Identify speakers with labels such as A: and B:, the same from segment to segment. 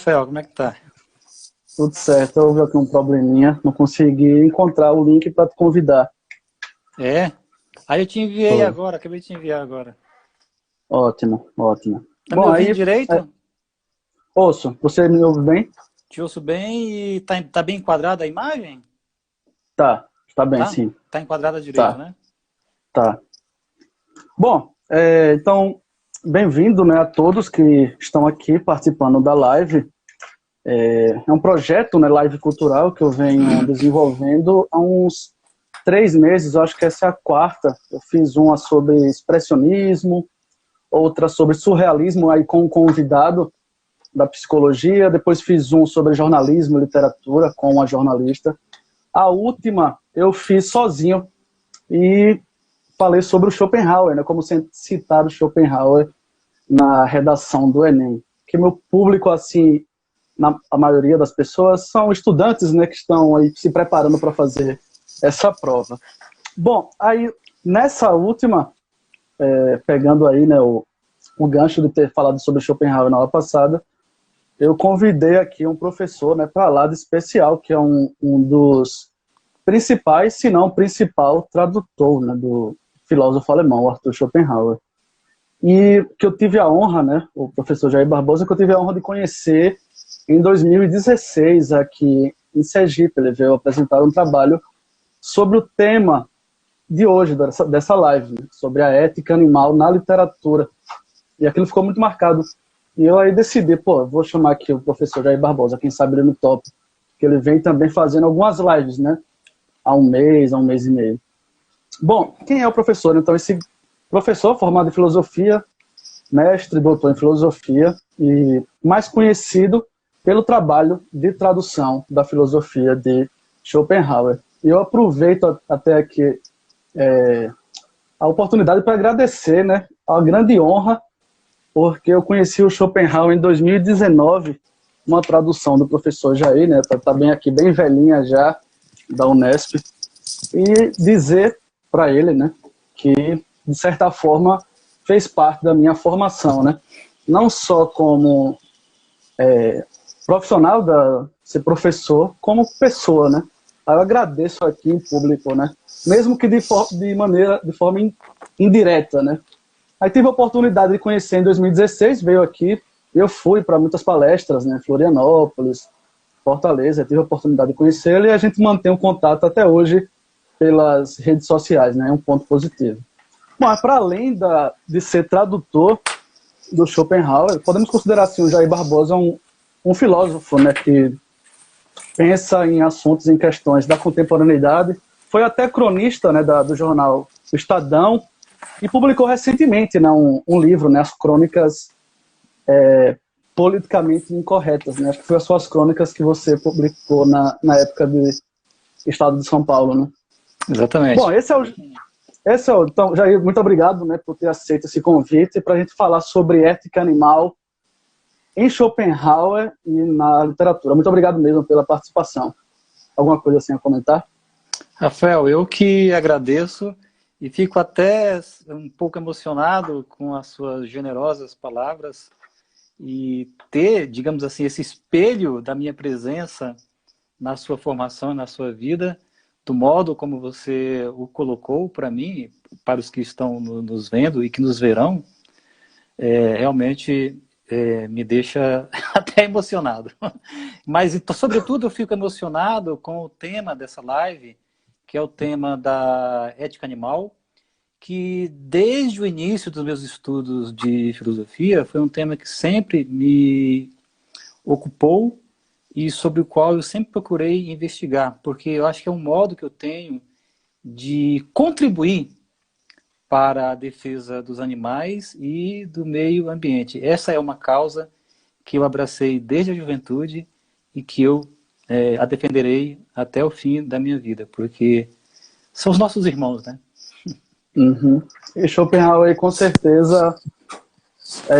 A: Rafael, como é que tá?
B: Tudo certo, houve aqui um probleminha, não consegui encontrar o link para te convidar.
A: É? Aí eu te enviei
B: Foi.
A: agora, acabei de te enviar agora.
B: Ótimo, ótimo.
A: Tá me
B: Bom,
A: ouvindo
B: aí,
A: direito?
B: ouço, você me ouve bem?
A: Te ouço bem e tá bem enquadrada a imagem?
B: Tá, está bem,
A: Tá?
B: sim,
A: Tá enquadrada direito,
B: tá,
A: né?
B: tá. Bom, então, bem-vindo, né, a todos que estão aqui participando da live. É um projeto, né, Live Cultural, que eu venho desenvolvendo há uns 3 meses, eu acho que essa é a quarta. Eu fiz uma sobre expressionismo, outra sobre surrealismo, aí com um convidado da psicologia, depois fiz um sobre jornalismo e literatura com uma jornalista. A última eu fiz sozinho e falei sobre o Schopenhauer, né, como citar o Schopenhauer na redação do Enem. Que meu público, assim, a maioria das pessoas são estudantes, né, que estão aí se preparando para fazer essa prova. Bom, aí nessa última, pegando aí, né, o gancho de ter falado sobre Schopenhauer na aula passada, eu convidei aqui um professor, né, para lá de especial, que é um dos principais, se não o principal tradutor, né, do filósofo alemão, Arthur Schopenhauer. E que eu tive a honra, né, o professor Jair Barbosa, que eu tive a honra de conhecer em 2016 aqui em Sergipe. Ele veio apresentar um trabalho sobre o tema de hoje, dessa live, né, sobre a ética animal na literatura. E aquilo ficou muito marcado. E eu aí decidi, vou chamar aqui o professor Jair Barbosa, quem sabe ele me topa, que ele vem também fazendo algumas lives, né? Há um mês e meio. Bom, quem é o professor? Então, esse professor formado em filosofia, mestre, doutor em filosofia, e mais conhecido pelo trabalho de tradução da filosofia de Schopenhauer. E eu aproveito até aqui a oportunidade para agradecer, né, a grande honra, porque eu conheci o Schopenhauer em 2019, uma tradução do professor Jair, né, tá bem aqui, bem velhinha já, da Unesp, e dizer para ele, né, que, de certa forma, fez parte da minha formação, né, não só como profissional, ser professor, como pessoa, né. Aí eu agradeço aqui em público, né, mesmo que de forma indireta, né. Aí tive a oportunidade de conhecer em 2016, veio aqui, eu fui para muitas palestras, né, Florianópolis, Fortaleza, tive a oportunidade de conhecê-lo e a gente mantém um contato até hoje pelas redes sociais, né, é um ponto positivo. Bom, para além de ser tradutor do Schopenhauer, podemos considerar assim, o Jair Barbosa um filósofo, né, que pensa em assuntos, em questões da contemporaneidade, foi até cronista, né, do jornal O Estadão, e publicou recentemente, né, um livro, né, as crônicas politicamente incorretas, né? Acho que foi as suas crônicas que você publicou na época do Estado de São Paulo, né? Bom,
A: Exatamente.
B: então, Jair, muito obrigado, né, por ter aceito esse convite para a gente falar sobre ética animal em Schopenhauer e na literatura. Muito obrigado mesmo pela participação. Alguma coisa assim a comentar?
A: Rafael, eu que agradeço e fico até um pouco emocionado com as suas generosas palavras e ter, digamos assim, esse espelho da minha presença na sua formação, na sua vida, do modo como você o colocou para mim, para os que estão nos vendo e que nos verão, realmente me deixa até emocionado. Mas, sobretudo, eu fico emocionado com o tema dessa live, que é o tema da ética animal, que desde o início dos meus estudos de filosofia foi um tema que sempre me ocupou e sobre o qual eu sempre procurei investigar, porque eu acho que é um modo que eu tenho de contribuir para a defesa dos animais e do meio ambiente. Essa é uma causa que eu abracei desde a juventude e que eu a defenderei até o fim da minha vida, porque são os nossos irmãos, né?
B: Uhum. E Schopenhauer, com certeza,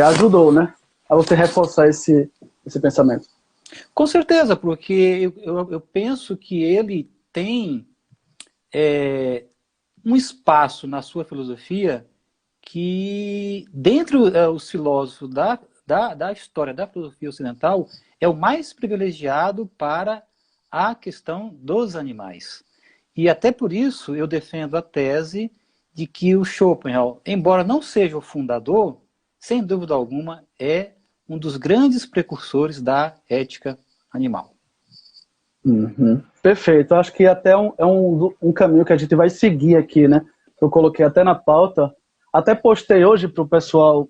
B: ajudou, né, a você reforçar esse pensamento.
A: Com certeza, porque eu penso que ele tem um espaço na sua filosofia que, dentre os filósofos da história da filosofia ocidental, é o mais privilegiado para a questão dos animais. E até por isso eu defendo a tese de que o Schopenhauer, embora não seja o fundador, sem dúvida alguma, é um dos grandes precursores da ética animal.
B: Uhum. Perfeito. Acho que até um caminho que a gente vai seguir aqui, né? Eu coloquei até na pauta. Até postei hoje para o pessoal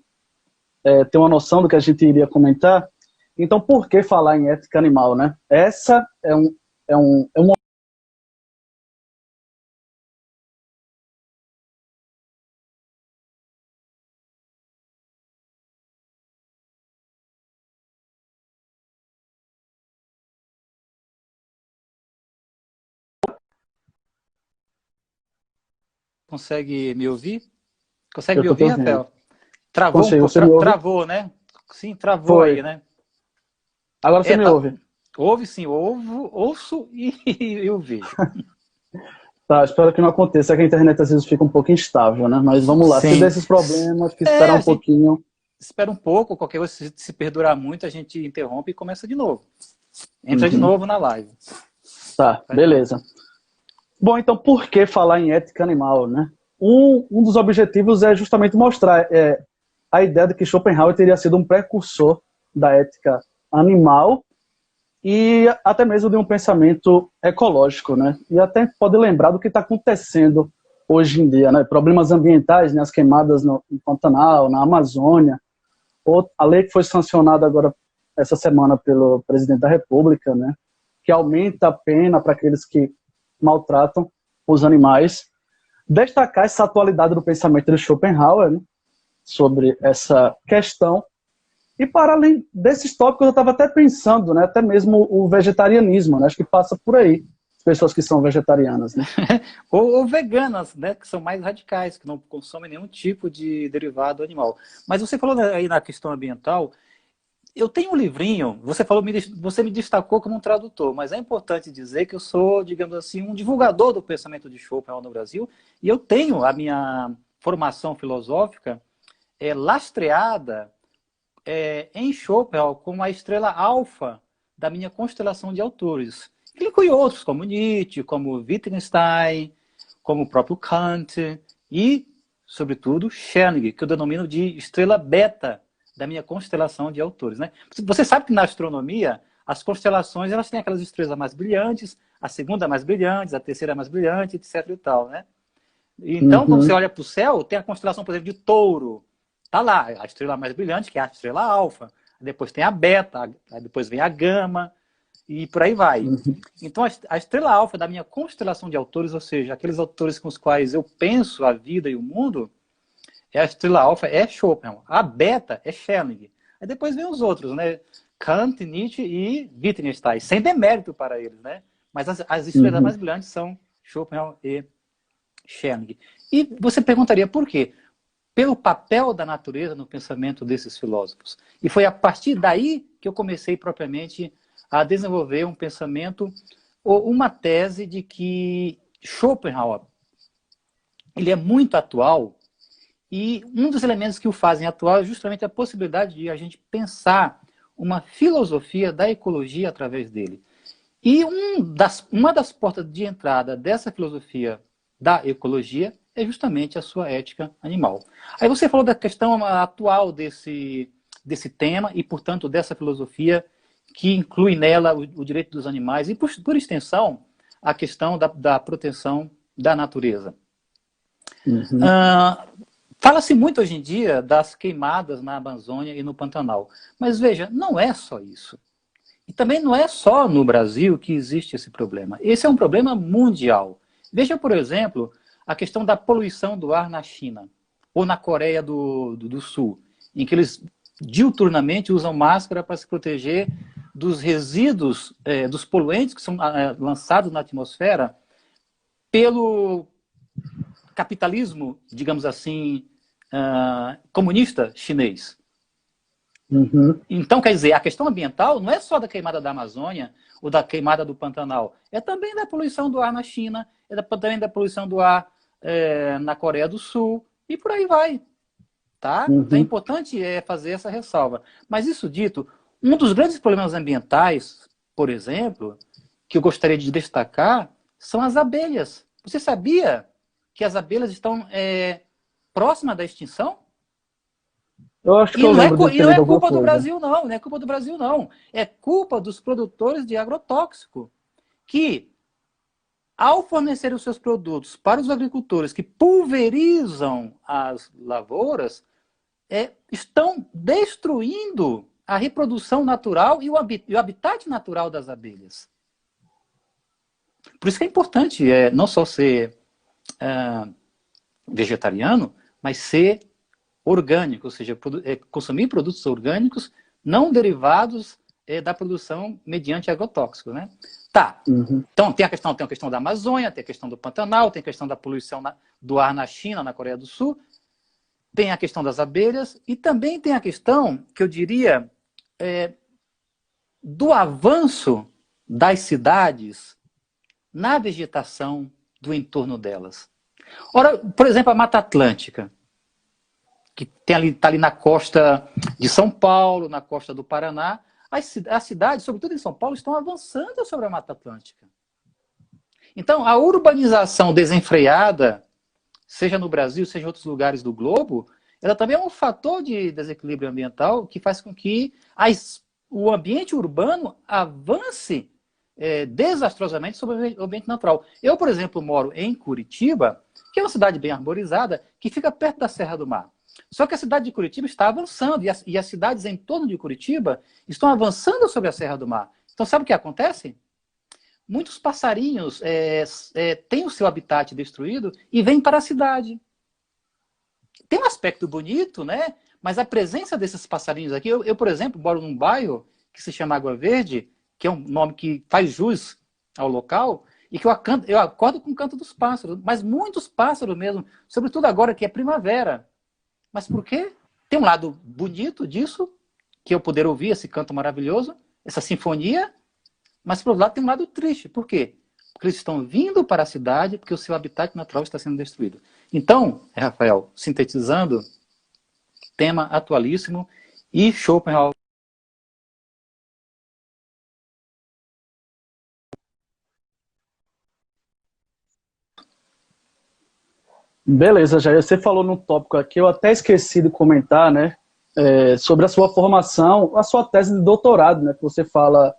B: ter uma noção do que a gente iria comentar. Então, por que falar em ética animal, né? Essa é um
A: Consegue me ouvir? Consegue
B: Eu
A: me
B: estou te
A: ouvir,
B: ouvindo.
A: Rafael? Travou um
B: Consigo,
A: pouco,
B: você me ouve?
A: travou, né? Sim, travou aí,
B: Foi.
A: né?
B: Agora você me
A: Tá.
B: ouve.
A: Ouve sim, ouço e eu vejo.
B: Tá, espero que não aconteça, que a internet às vezes fica um pouco instável, né? Mas vamos lá, se der
A: Sim.
B: esses problemas, que esperar
A: A
B: um
A: gente
B: pouquinho.
A: espera um pouco, qualquer coisa, se perdurar muito, a gente interrompe e começa de novo. Entra de
B: Uhum.
A: novo na live.
B: Tá,
A: Tá de novo.
B: beleza. Bom, então por que falar em ética animal, né? Um dos objetivos é justamente mostrar a ideia de que Schopenhauer teria sido um precursor da ética animal e até mesmo de um pensamento ecológico, né? E até pode lembrar do que está acontecendo hoje em dia, né? Problemas ambientais, né? As queimadas no Pantanal, na Amazônia, a lei que foi sancionada agora essa semana pelo presidente da República, né? Que aumenta a pena para aqueles que maltratam os animais. Destacar essa atualidade do pensamento de Schopenhauer, né? Sobre essa questão. E para além desses tópicos, eu estava até pensando, né, até mesmo o vegetarianismo, né, acho que passa por aí, as pessoas que são vegetarianas. Né?
A: Ou veganas, né, que são mais radicais, que não consomem nenhum tipo de derivado animal. Mas você falou aí na questão ambiental, eu tenho um livrinho, você me destacou como um tradutor, mas é importante dizer que eu sou, digamos assim, um divulgador do pensamento de Schopenhauer no Brasil, e eu tenho a minha formação filosófica lastreada em Schopenhauer como a estrela alfa da minha constelação de autores. Ele inclui outros, como Nietzsche, como Wittgenstein, como o próprio Kant e, sobretudo, Schelling, que eu denomino de estrela beta da minha constelação de autores. Né? Você sabe que na astronomia, as constelações elas têm aquelas estrelas mais brilhantes, a segunda mais brilhante, a terceira mais brilhante, etc. e tal, né? Então, quando você
B: Uhum.
A: olha para o céu, tem a constelação, por exemplo, de Touro. Tá lá, a estrela mais brilhante, que é a estrela alfa. Depois tem a beta, depois vem a gama, e por aí vai.
B: Uhum.
A: Então, a estrela alfa da minha constelação de autores, ou seja, aqueles autores com os quais eu penso a vida e o mundo, a estrela alfa é Schopenhauer. A beta é Schelling. Aí depois vem os outros, né? Kant, Nietzsche e Wittgenstein, sem demérito para eles, né? Mas as estrelas mais
B: Uhum.
A: brilhantes são Schopenhauer e Schelling. E você perguntaria por quê? Pelo papel da natureza no pensamento desses filósofos. E foi a partir daí que eu comecei propriamente a desenvolver um pensamento ou uma tese de que Schopenhauer ele é muito atual e um dos elementos que o fazem atual é justamente a possibilidade de a gente pensar uma filosofia da ecologia através dele. E uma das portas de entrada dessa filosofia da ecologia é justamente a sua ética animal. Aí você falou da questão atual desse tema e, portanto, dessa filosofia que inclui nela o direito dos animais e, por extensão, a questão da proteção da natureza.
B: Uhum.
A: Fala-se muito hoje em dia das queimadas na Amazônia e no Pantanal. Mas veja, não é só isso. E também não é só no Brasil que existe esse problema. Esse é um problema mundial. Veja, por exemplo, a questão da poluição do ar na China ou na Coreia do Sul, em que eles diuturnamente usam máscara para se proteger dos resíduos, dos poluentes que são lançados na atmosfera pelo capitalismo, digamos assim, comunista chinês.
B: Uhum.
A: Então, quer dizer, a questão ambiental não é só da queimada da Amazônia ou da queimada do Pantanal, é também da poluição do ar na China, também da poluição do ar na Coreia do Sul, e por aí vai. tá? Então é
B: Uhum.
A: importante fazer essa ressalva. Mas isso dito, um dos grandes problemas ambientais, por exemplo, que eu gostaria de destacar, são as abelhas. Você sabia que as abelhas estão próximas da extinção?
B: Eu acho que
A: E
B: eu
A: não é,
B: lembro de
A: e
B: ter
A: não
B: lido
A: é
B: alguma
A: culpa do
B: coisa.
A: Brasil, não. Não é culpa do Brasil, não. É culpa dos produtores de agrotóxico, que, ao fornecer os seus produtos para os agricultores que pulverizam as lavouras, estão destruindo a reprodução natural e o habitat natural das abelhas. Por isso que é importante não só ser vegetariano, mas ser orgânico, ou seja, consumir produtos orgânicos não derivados da produção mediante agrotóxico, né? Tá.
B: Uhum.
A: Então tem a questão da Amazônia, tem a questão do Pantanal, tem a questão da poluição do ar na China, na Coreia do Sul, tem a questão das abelhas e também tem a questão, que eu diria, do avanço das cidades na vegetação do entorno delas. Ora, por exemplo, a Mata Atlântica, que está ali na costa de São Paulo, na costa do Paraná, as cidades, sobretudo em São Paulo, estão avançando sobre a Mata Atlântica. Então, a urbanização desenfreada, seja no Brasil, seja em outros lugares do globo, ela também é um fator de desequilíbrio ambiental que faz com que o ambiente urbano avance desastrosamente sobre o ambiente natural. Eu, por exemplo, moro em Curitiba, que é uma cidade bem arborizada, que fica perto da Serra do Mar. Só que a cidade de Curitiba está avançando, e as cidades em torno de Curitiba estão avançando sobre a Serra do Mar. Então, sabe o que acontece? Muitos passarinhos têm o seu habitat destruído e vêm para a cidade. Tem um aspecto bonito, né? Mas a presença desses passarinhos aqui... Eu, por exemplo, moro num bairro que se chama Água Verde, que é um nome que faz jus ao local, e que eu acordo com o canto dos pássaros, mas muitos pássaros mesmo, sobretudo agora que é primavera. Mas por quê? Tem um lado bonito disso, que é eu poder ouvir esse canto maravilhoso, essa sinfonia, mas, por outro lado, tem um lado triste. Por quê? Porque eles estão vindo para a cidade porque o seu habitat natural está sendo destruído. Então, Rafael, sintetizando, tema atualíssimo, e Schopenhauer.
B: Beleza, Jair. Você falou num tópico aqui, eu até esqueci de comentar, né? Sobre a sua formação, a sua tese de doutorado, né? Que você fala.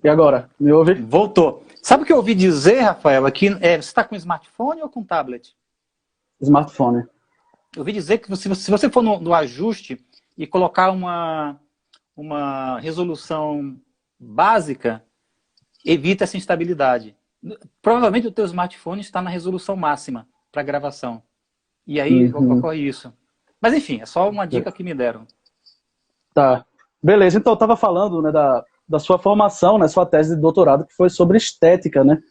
B: E agora? Me ouve?
A: Voltou. Sabe o que eu ouvi dizer, Rafael, aqui? Você está com smartphone ou com tablet?
B: Smartphone.
A: Eu ouvi dizer que se você for no ajuste e colocar uma resolução básica, evita essa instabilidade. Provavelmente o teu smartphone está na resolução máxima para gravação. E aí
B: Uhum.
A: ocorre isso. Mas enfim, é só uma dica que me deram.
B: Tá. Beleza, então eu estava falando, né, da sua formação, né, sua tese de doutorado, que foi sobre estética, né?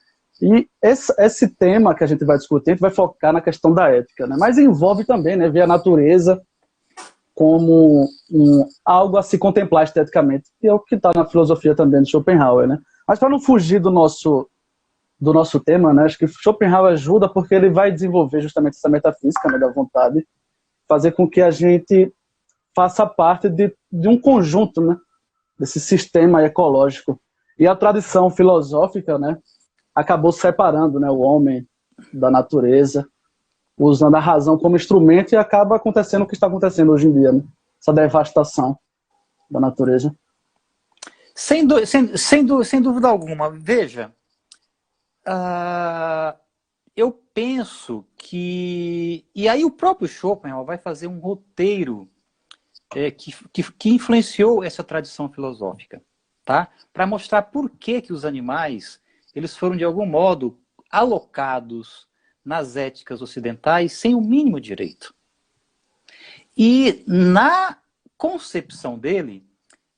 B: E esse tema que a gente vai discutir, a gente vai focar na questão da ética, né? Mas envolve também, né, ver a natureza como algo a se contemplar esteticamente, que é o que está na filosofia também de Schopenhauer, né? Mas para não fugir do nosso tema, né, acho que Schopenhauer ajuda porque ele vai desenvolver justamente essa metafísica, né, da vontade, fazer com que a gente faça parte de um conjunto, né, desse sistema ecológico. E a tradição filosófica, né, acabou separando, né, o homem da natureza, usando a razão como instrumento, e acaba acontecendo o que está acontecendo hoje em dia, né? Essa devastação da natureza.
A: Sem dúvida alguma. Veja, eu penso que... E aí o próprio Schopenhauer vai fazer um roteiro que influenciou essa tradição filosófica, tá? Para mostrar por que os animais eles foram, de algum modo, alocados nas éticas ocidentais sem o mínimo direito. E na concepção dele,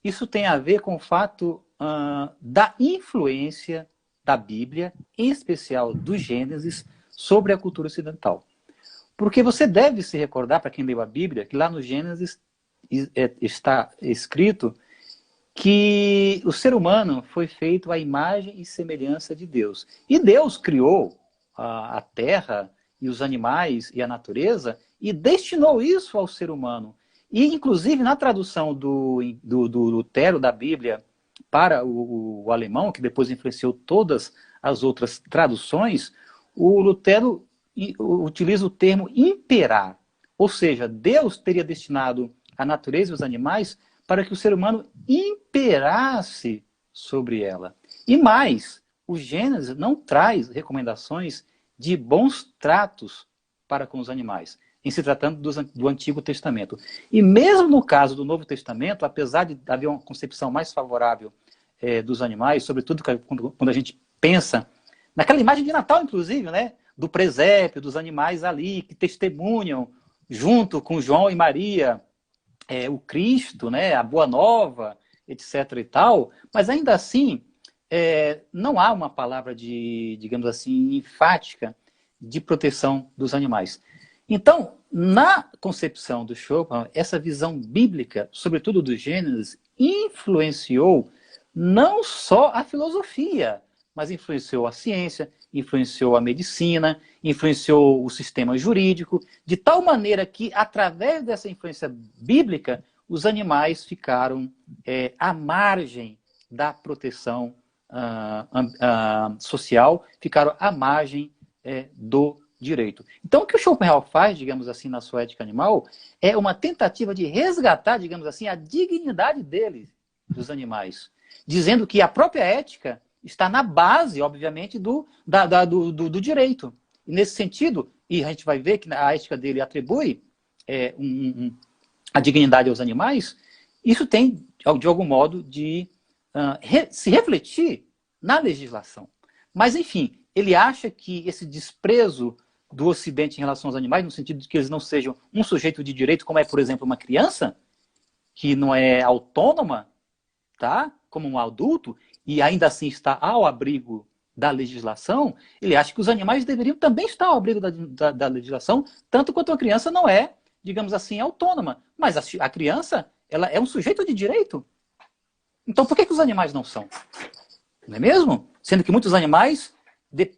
A: isso tem a ver com o fato da influência da Bíblia, em especial do Gênesis, sobre a cultura ocidental. Porque você deve se recordar, para quem leu a Bíblia, que lá no Gênesis está escrito que o ser humano foi feito à imagem e semelhança de Deus. E Deus criou a terra e os animais e a natureza e destinou isso ao ser humano. E, inclusive, na tradução do Lutero da Bíblia para o alemão, que depois influenciou todas as outras traduções, o Lutero utiliza o termo imperar. Ou seja, Deus teria destinado a natureza e os animais para que o ser humano imperasse sobre ela. E mais, o Gênesis não traz recomendações de bons tratos para com os animais, em se tratando do Antigo Testamento. E mesmo no caso do Novo Testamento, apesar de haver uma concepção mais favorável dos animais, sobretudo quando a gente pensa naquela imagem de Natal, inclusive, né, do presépio, dos animais ali, que testemunham, junto com João e Maria, o Cristo, né, a Boa Nova, etc. e tal, mas ainda assim, não há uma palavra digamos assim, enfática de proteção dos animais. Então, na concepção do Schopenhauer, essa visão bíblica, sobretudo do Gênesis, influenciou não só a filosofia, mas influenciou a ciência, influenciou a medicina, influenciou o sistema jurídico, de tal maneira que, através dessa influência bíblica, os animais ficaram à margem da proteção social, ficaram à margem do direito. Então, o que o Schopenhauer faz, digamos assim, na sua ética animal, é uma tentativa de resgatar, digamos assim, a dignidade deles, dos animais, dizendo que a própria ética está na base, obviamente, do direito. E nesse sentido, e a gente vai ver que a ética dele atribui a dignidade aos animais, isso tem, de algum modo, de se refletir na legislação. Mas, enfim, ele acha que esse desprezo do Ocidente em relação aos animais, no sentido de que eles não sejam um sujeito de direito, como é, por exemplo, uma criança, que não é autônoma, tá? Como um adulto, e ainda assim está ao abrigo da legislação, ele acha que os animais deveriam também estar ao abrigo da legislação, tanto quanto a criança não é, digamos assim, autônoma. Mas a criança, ela é um sujeito de direito. Então, por que os animais não são? Não é mesmo? Sendo que muitos animais,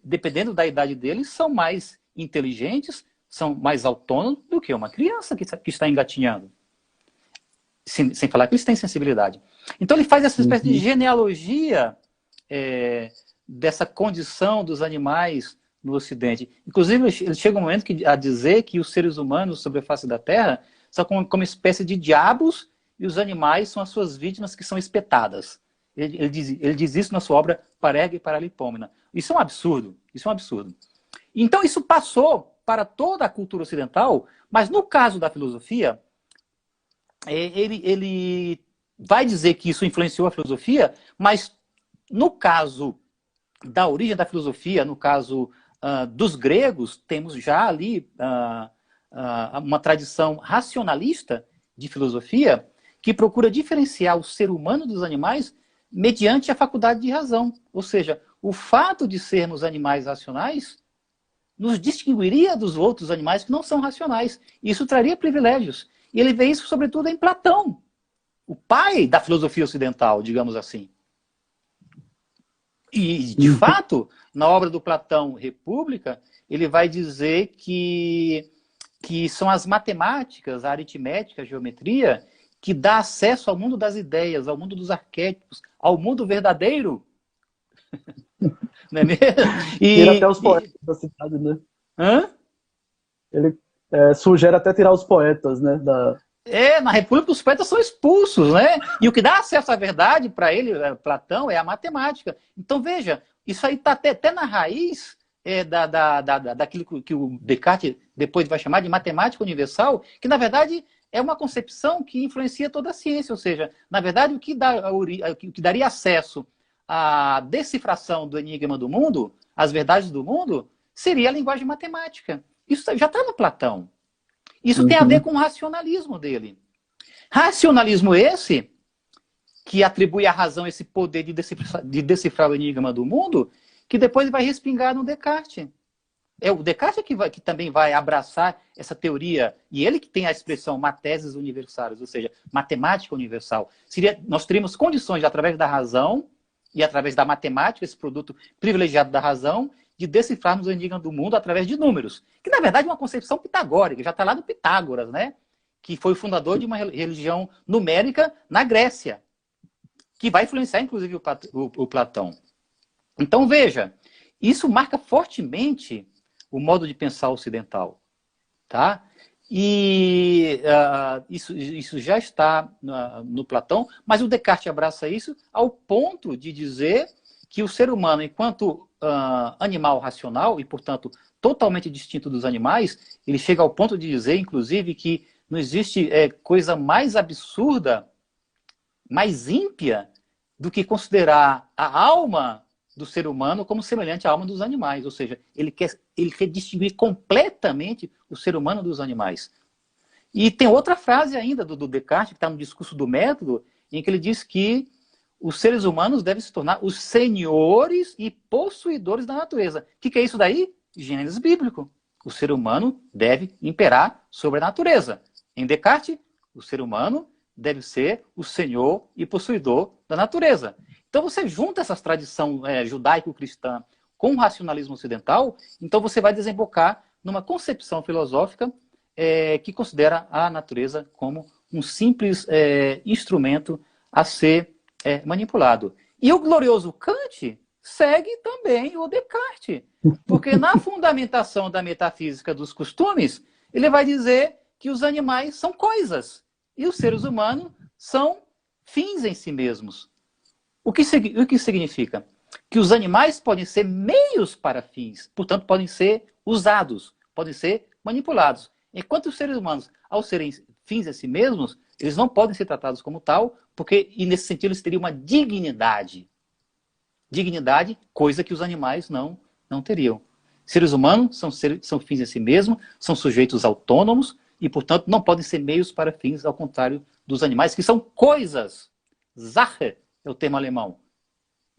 A: dependendo da idade deles, são mais inteligentes, são mais autônomos do que uma criança que está engatinhando. Sem falar que eles têm sensibilidade. Então ele faz essa espécie de genealogia dessa condição dos animais no Ocidente. Inclusive, ele chega um momento a dizer que os seres humanos sobre a face da Terra são como uma espécie de diabos e os animais são as suas vítimas que são espetadas. Ele diz isso na sua obra Parega e Paralipômena. Isso é um absurdo. Isso é um absurdo. Então isso passou para toda a cultura ocidental, mas no caso da filosofia, ele vai dizer que isso influenciou a filosofia, mas no caso da origem da filosofia, no caso dos gregos, temos já ali uma tradição racionalista de filosofia que procura diferenciar o ser humano dos animais mediante a faculdade de razão. Ou seja, o fato de sermos animais racionais nos distinguiria dos outros animais que não são racionais. Isso traria privilégios. E ele vê isso, sobretudo, em Platão, o pai da filosofia ocidental, digamos assim. E, de fato, na obra do Platão, República, ele vai dizer que são as matemáticas, a aritmética, a geometria, que dá acesso ao mundo das ideias, ao mundo dos arquétipos, ao mundo verdadeiro. Não é mesmo?
B: Tira até os poetas da cidade, né?
A: Hã?
B: Ele sugere até tirar os poetas, né?
A: Na República os poetas são expulsos, né? E o que dá acesso à verdade para ele, Platão, é a matemática. Então, veja, isso aí está até na raiz daquilo que o Descartes depois vai chamar de matemática universal, que, na verdade, é uma concepção que influencia toda a ciência. Ou seja, na verdade, o que daria acesso à decifração do enigma do mundo, às verdades do mundo, seria a linguagem matemática. Isso já está no Platão. Isso tem a ver com o racionalismo dele. Racionalismo esse, que atribui à razão esse poder de decifrar o enigma do mundo, que depois vai respingar no Descartes. É o Descartes que também vai abraçar essa teoria, e ele que tem a expressão mateses universais, ou seja, matemática universal. Nós teríamos condições, de, através da razão e através da matemática, esse produto privilegiado da razão, de decifrarmos o enigma do mundo através de números, que na verdade é uma concepção pitagórica, já está lá do Pitágoras, né? Que foi o fundador de uma religião numérica na Grécia, que vai influenciar inclusive o Platão. Então veja, isso marca fortemente o modo de pensar ocidental, tá? E isso já está no Platão, mas o Descartes abraça isso ao ponto de dizer que o ser humano, enquanto animal racional e, portanto, totalmente distinto dos animais, ele chega ao ponto de dizer, inclusive, que não existe coisa mais absurda, mais ímpia, do que considerar a alma do ser humano como semelhante à alma dos animais. Ou seja, ele quer distinguir completamente o ser humano dos animais. E tem outra frase ainda do Descartes, que está no discurso do método, em que ele diz que os seres humanos devem se tornar os senhores e possuidores da natureza. O que é isso daí? Gênesis bíblico. O ser humano deve imperar sobre a natureza. Em Descartes, o ser humano deve ser o senhor e possuidor da natureza. Então você junta essa tradição judaico-cristã com o racionalismo ocidental, então você vai desembocar numa concepção filosófica que considera a natureza como um simples instrumento a ser manipulado. E o glorioso Kant segue também o Descartes, porque na fundamentação da metafísica dos costumes, ele vai dizer que os animais são coisas e os seres humanos são fins em si mesmos. O que significa? Que os animais podem ser meios para fins, portanto, podem ser usados, podem ser manipulados. Enquanto os seres humanos, ao serem fins em si mesmos, eles não podem ser tratados como tal, e nesse sentido eles teriam uma dignidade. Dignidade, coisa que os animais não teriam. Seres humanos são fins em si mesmos, são sujeitos autônomos e, portanto, não podem ser meios para fins, ao contrário dos animais, que são coisas. Sache é o termo alemão.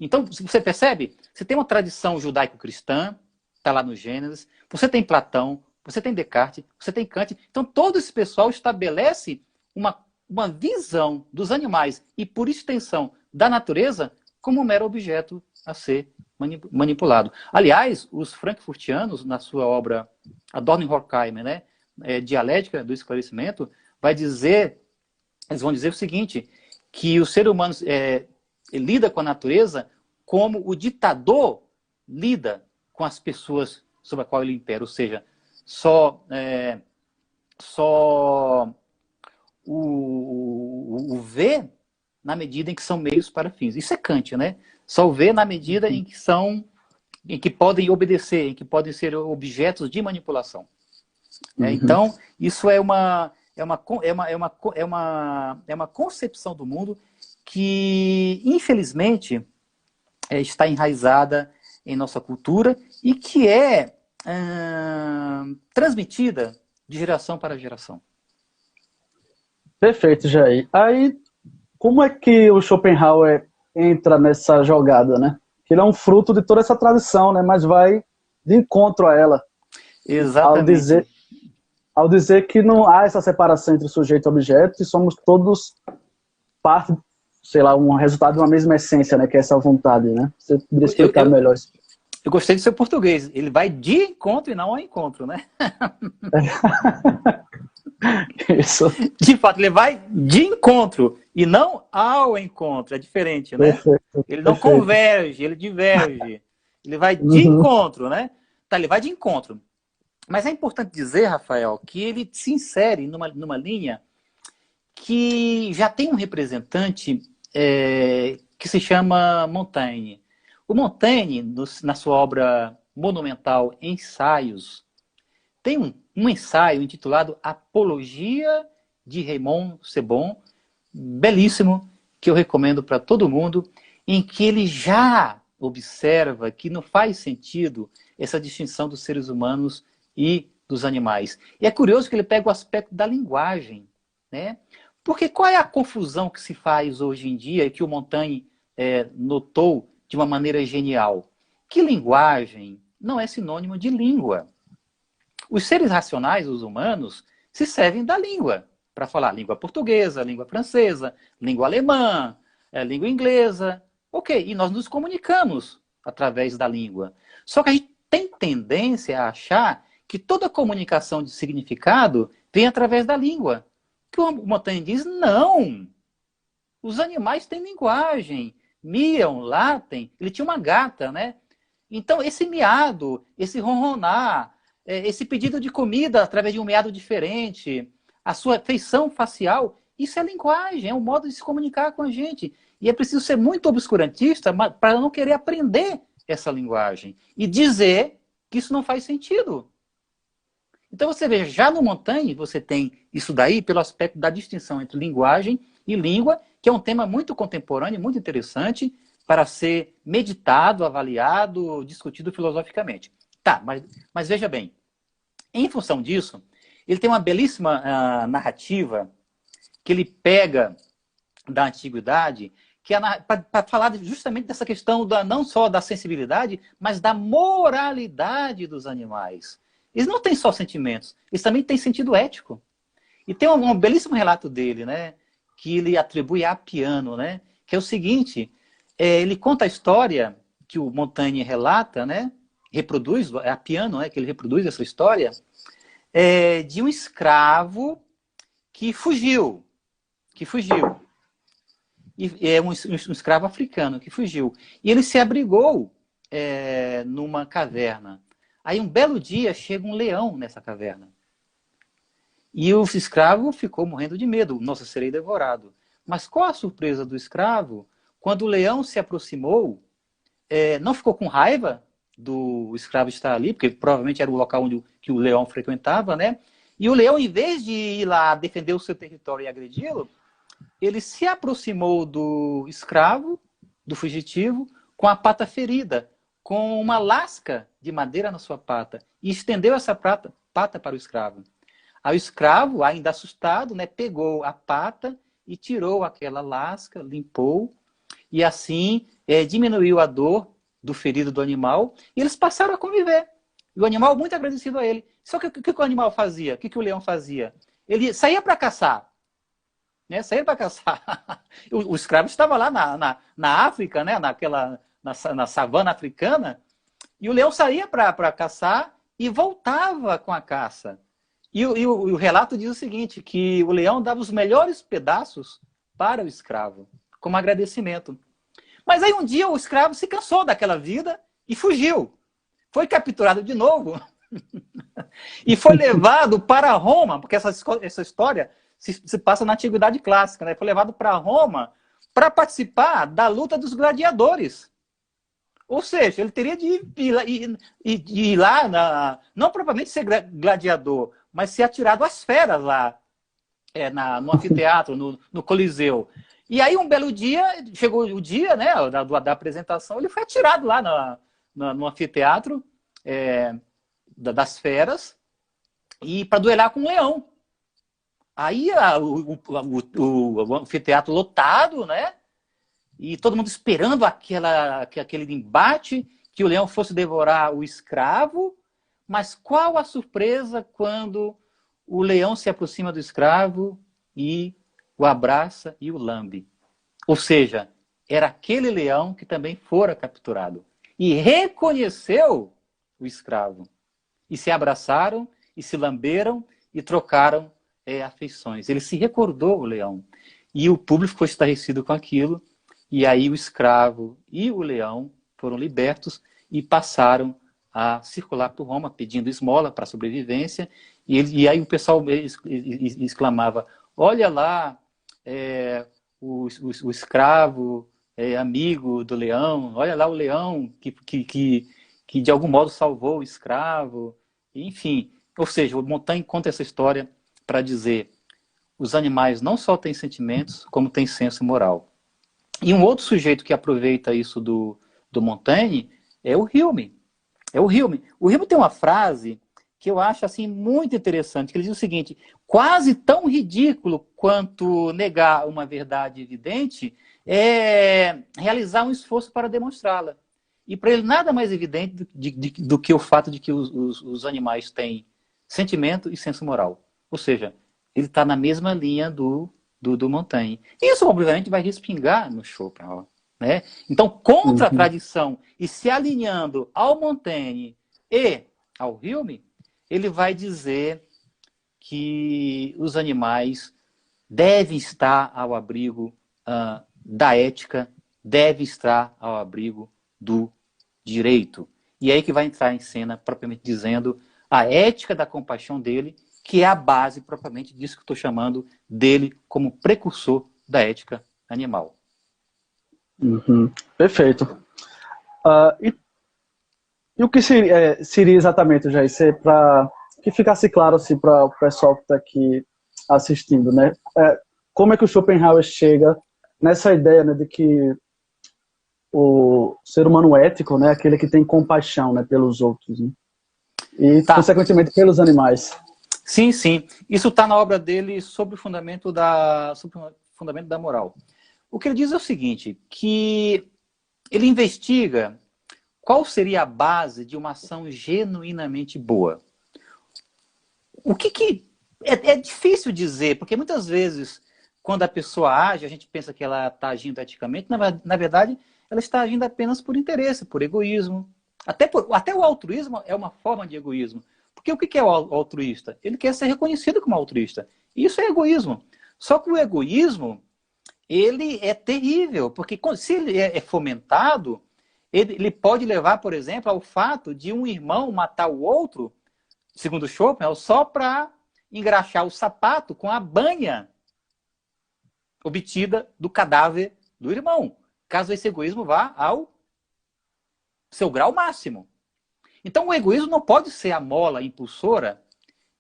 A: Então, você percebe? Você tem uma tradição judaico-cristã, está lá no Gênesis, você tem Platão, você tem Descartes, você tem Kant. Então, todo esse pessoal estabelece uma visão dos animais e, por extensão, da natureza como um mero objeto a ser manipulado. Aliás, os frankfurtianos, na sua obra Adorno e Horkheimer, né, Dialética do Esclarecimento, eles vão dizer o seguinte, que o ser humano lida com a natureza como o ditador lida com as pessoas sobre a qual ele impera, ou seja, só o vê na medida em que são meios para fins. Isso é Kant, né? Só o vê na medida em que podem obedecer, em que podem ser objetos de manipulação. Então, isso é uma concepção do mundo que, infelizmente, está enraizada em nossa cultura e que é transmitida de geração para geração.
B: Perfeito, Jair. Aí, como é que o Schopenhauer entra nessa jogada, né? Que ele é um fruto de toda essa tradição, né? Mas vai de encontro a ela.
A: Exatamente.
B: Ao dizer que não há essa separação entre sujeito e objeto e somos todos parte, sei lá, um resultado de uma mesma essência, né? Que é essa vontade, né? Você poderia explicar melhor isso?
A: Eu gostei do seu português. Ele vai de encontro e não ao encontro, né?
B: Isso.
A: De fato, ele vai de encontro e não ao encontro. É diferente, né?
B: Perfeito,
A: ele não converge, ele diverge. Ele vai de encontro, né? Tá, ele vai de encontro. Mas é importante dizer, Rafael, que ele se insere numa linha que já tem um representante que se chama Montaigne. O Montaigne, na sua obra monumental Ensaios, tem um ensaio intitulado Apologia de Raymond Sebon, belíssimo, que eu recomendo para todo mundo, em que ele já observa que não faz sentido essa distinção dos seres humanos e dos animais. E é curioso que ele pega o aspecto da linguagem, né? Porque qual é a confusão que se faz hoje em dia, que o Montaigne notou de uma maneira genial? que linguagem não é sinônimo de língua. Os seres racionais, os humanos, se servem da língua para falar língua portuguesa, língua francesa, língua alemã, língua inglesa. Ok, e nós nos comunicamos através da língua. Só que a gente tem tendência a achar que toda comunicação de significado vem através da língua. Que o Montaigne diz, não. Os animais têm linguagem, miam, latem. Ele tinha uma gata, né? Então, esse miado, esse ronronar, esse pedido de comida através de um miado diferente, a sua feição facial, isso é linguagem, é um modo de se comunicar com a gente. E é preciso ser muito obscurantista para não querer aprender essa linguagem e dizer que isso não faz sentido. Então você vê, já no Montaigne você tem isso daí pelo aspecto da distinção entre linguagem e língua, que é um tema muito contemporâneo, muito interessante para ser meditado, avaliado, discutido filosoficamente. Tá, mas veja bem, em função disso, ele tem uma belíssima narrativa que ele pega da antiguidade, que é para falar justamente dessa questão não só da sensibilidade, mas da moralidade dos animais. Eles não têm só sentimentos, eles também têm sentido ético. E tem um belíssimo relato dele, né, que ele atribui a Apiano, né, que é o seguinte, ele conta a história que o Montaigne relata, né, reproduz, é Apiano, né, que ele reproduz essa história, de um escravo que fugiu. E é um escravo africano que fugiu. E ele se abrigou numa caverna. Aí um belo dia chega um leão nessa caverna. E o escravo ficou morrendo de medo. Nossa, serei devorado. Mas qual a surpresa do escravo? Quando o leão se aproximou, não ficou com raiva do escravo estar ali, porque provavelmente era o local que o leão frequentava, né? E o leão, em vez de ir lá defender o seu território e agredi-lo, ele se aproximou do escravo, do fugitivo, com a pata ferida, com uma lasca de madeira na sua pata, e estendeu essa pata para o escravo. Aí o escravo, ainda assustado, né, pegou a pata e tirou aquela lasca, limpou, e assim diminuiu a dor do ferido do animal, e eles passaram a conviver. E o animal muito agradecido a ele. Só que o que o animal fazia? O que o leão fazia? Ele saía para caçar. Né? Saía para caçar. O escravo estava lá na África, né? na savana africana, e o leão saía para caçar e voltava com a caça. E o relato diz o seguinte, que o leão dava os melhores pedaços para o escravo, como agradecimento. Mas aí um dia o escravo se cansou daquela vida e fugiu. Foi capturado de novo e foi levado para Roma, porque essa história se passa na Antiguidade Clássica, né? Foi levado para Roma para participar da luta dos gladiadores. Ou seja, ele teria de ir lá, não propriamente ser gladiador, mas ser atirado às feras lá, no anfiteatro, no Coliseu. E aí, um belo dia, chegou o dia, né, da apresentação, ele foi atirado lá no anfiteatro das feras e para duelar com um leão. Aí o anfiteatro lotado, né? E todo mundo esperando aquele embate, que o leão fosse devorar o escravo. Mas qual a surpresa quando o leão se aproxima do escravo e o abraça e o lambe? Ou seja, era aquele leão que também fora capturado. E reconheceu o escravo. E se abraçaram, e se lamberam, e trocaram afeições. Ele se recordou o leão. E o público ficou estarrecido com aquilo. E aí o escravo e o leão foram libertos e passaram a circular por Roma pedindo esmola para a sobrevivência. E aí o pessoal exclamava, olha lá, o escravo amigo do leão, olha lá o leão que de algum modo salvou o escravo. Enfim, ou seja, o Montaigne conta essa história para dizer os animais não só têm sentimentos, como têm senso moral. E um outro sujeito que aproveita isso do Montaigne é o Hume. O Hume tem uma frase que eu acho assim, muito interessante, que ele diz o seguinte, quase tão ridículo quanto negar uma verdade evidente é realizar um esforço para demonstrá-la. E para ele nada mais evidente do que o fato de que os animais têm sentimento e senso moral. Ou seja, ele está na mesma linha do Montaigne. Isso, obviamente, vai respingar no Schopenhauer. Né? Então, contra a tradição e se alinhando ao Montaigne e ao Hume, ele vai dizer que os animais devem estar ao abrigo da ética, devem estar ao abrigo do direito. E é aí que vai entrar em cena, propriamente dizendo, a ética da compaixão dele, que é a base, propriamente, disso que estou chamando dele como precursor da ética animal.
B: Perfeito. E o que seria exatamente, Jair, para que ficasse claro assim, para o pessoal que está aqui assistindo, né? Como é que o Schopenhauer chega nessa ideia, né, de que o ser humano ético, né, é aquele que tem compaixão, né, pelos outros, né? E, consequentemente, pelos animais.
A: Sim, sim. Isso está na obra dele sobre o fundamento da moral. O que ele diz é o seguinte, que ele investiga qual seria a base de uma ação genuinamente boa. O que é difícil dizer, porque muitas vezes, quando a pessoa age, a gente pensa que ela está agindo eticamente, na verdade, ela está agindo apenas por interesse, por egoísmo. Até o altruísmo é uma forma de egoísmo. Porque o que é o altruísta? Ele quer ser reconhecido como altruísta. Isso é egoísmo. Só que o egoísmo, ele é terrível, porque se ele é fomentado, ele pode levar, por exemplo, ao fato de um irmão matar o outro, segundo Schopenhauer, só para engraxar o sapato com a banha obtida do cadáver do irmão, caso esse egoísmo vá ao seu grau máximo. Então o egoísmo não pode ser a mola impulsora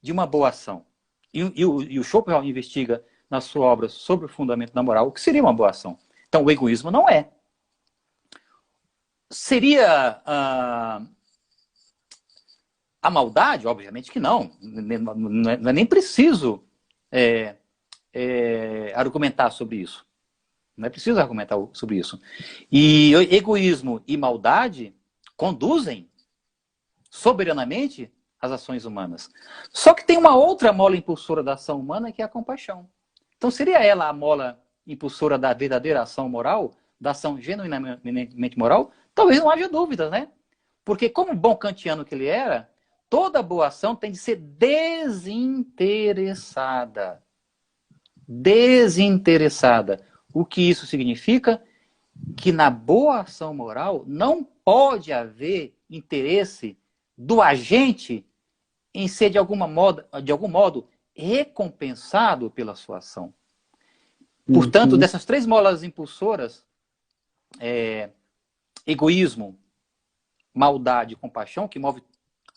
A: de uma boa ação. E o Schopenhauer investiga na sua obra sobre o fundamento da moral o que seria uma boa ação. Então o egoísmo não é. Seria a maldade? Obviamente que não. Não é nem preciso argumentar sobre isso. Não é preciso argumentar sobre isso. E egoísmo e maldade conduzem soberanamente as ações humanas. Só que tem uma outra mola impulsora da ação humana, que é a compaixão. Então seria ela a mola impulsora da verdadeira ação moral, da ação genuinamente moral? Talvez não haja dúvidas, né? Porque como bom kantiano que ele era, toda boa ação tem de ser desinteressada. Desinteressada. O que isso significa? Que na boa ação moral não pode haver interesse do agente em ser de algum modo recompensado pela sua ação. Portanto, dessas três molas impulsoras, egoísmo, maldade e compaixão, que move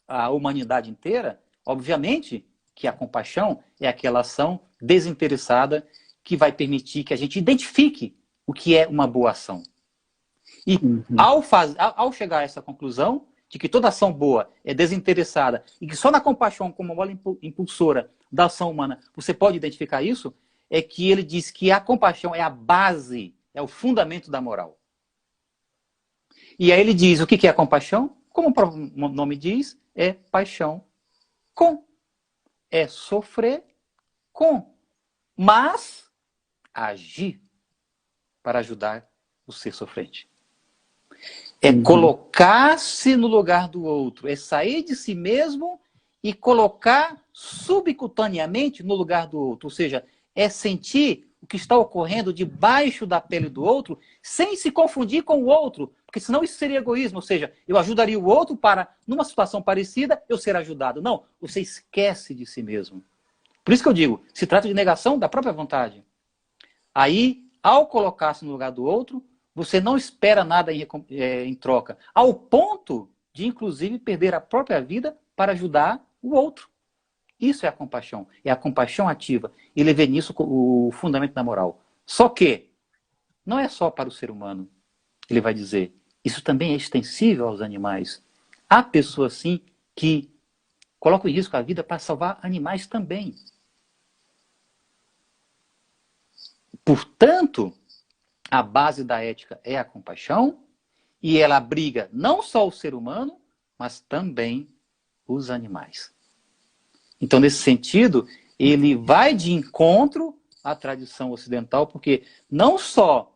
A: a humanidade inteira, obviamente que a compaixão é aquela ação desinteressada que vai permitir que a gente identifique o que é uma boa ação. E ao chegar a essa conclusão de que toda ação boa é desinteressada e que só na compaixão, como mola impulsora da ação humana, você pode identificar isso, é que ele diz que a compaixão é a base, é o fundamento da moral. E aí ele diz o que é a compaixão? Como o nome diz, é paixão com. É sofrer com. Mas agir para ajudar o ser sofrente. É colocar-se no lugar do outro. É sair de si mesmo e colocar subcutaneamente no lugar do outro. Ou seja, é sentir o que está ocorrendo debaixo da pele do outro sem se confundir com o outro. Porque senão isso seria egoísmo. Ou seja, eu ajudaria o outro para, numa situação parecida, eu ser ajudado. Não, você esquece de si mesmo. Por isso que eu digo, se trata de negação da própria vontade. Aí, ao colocar-se no lugar do outro, você não espera nada em troca, ao ponto de, inclusive, perder a própria vida para ajudar o outro. Isso é a compaixão ativa. Ele vê nisso o fundamento da moral. Só que não é só para o ser humano. Ele vai dizer, isso também é extensível aos animais. Há pessoas, sim, que colocam em risco a vida para salvar animais também. Portanto, a base da ética é a compaixão E ela abriga não só o ser humano, mas também os animais. Então, nesse sentido, ele vai de encontro à tradição ocidental, porque não só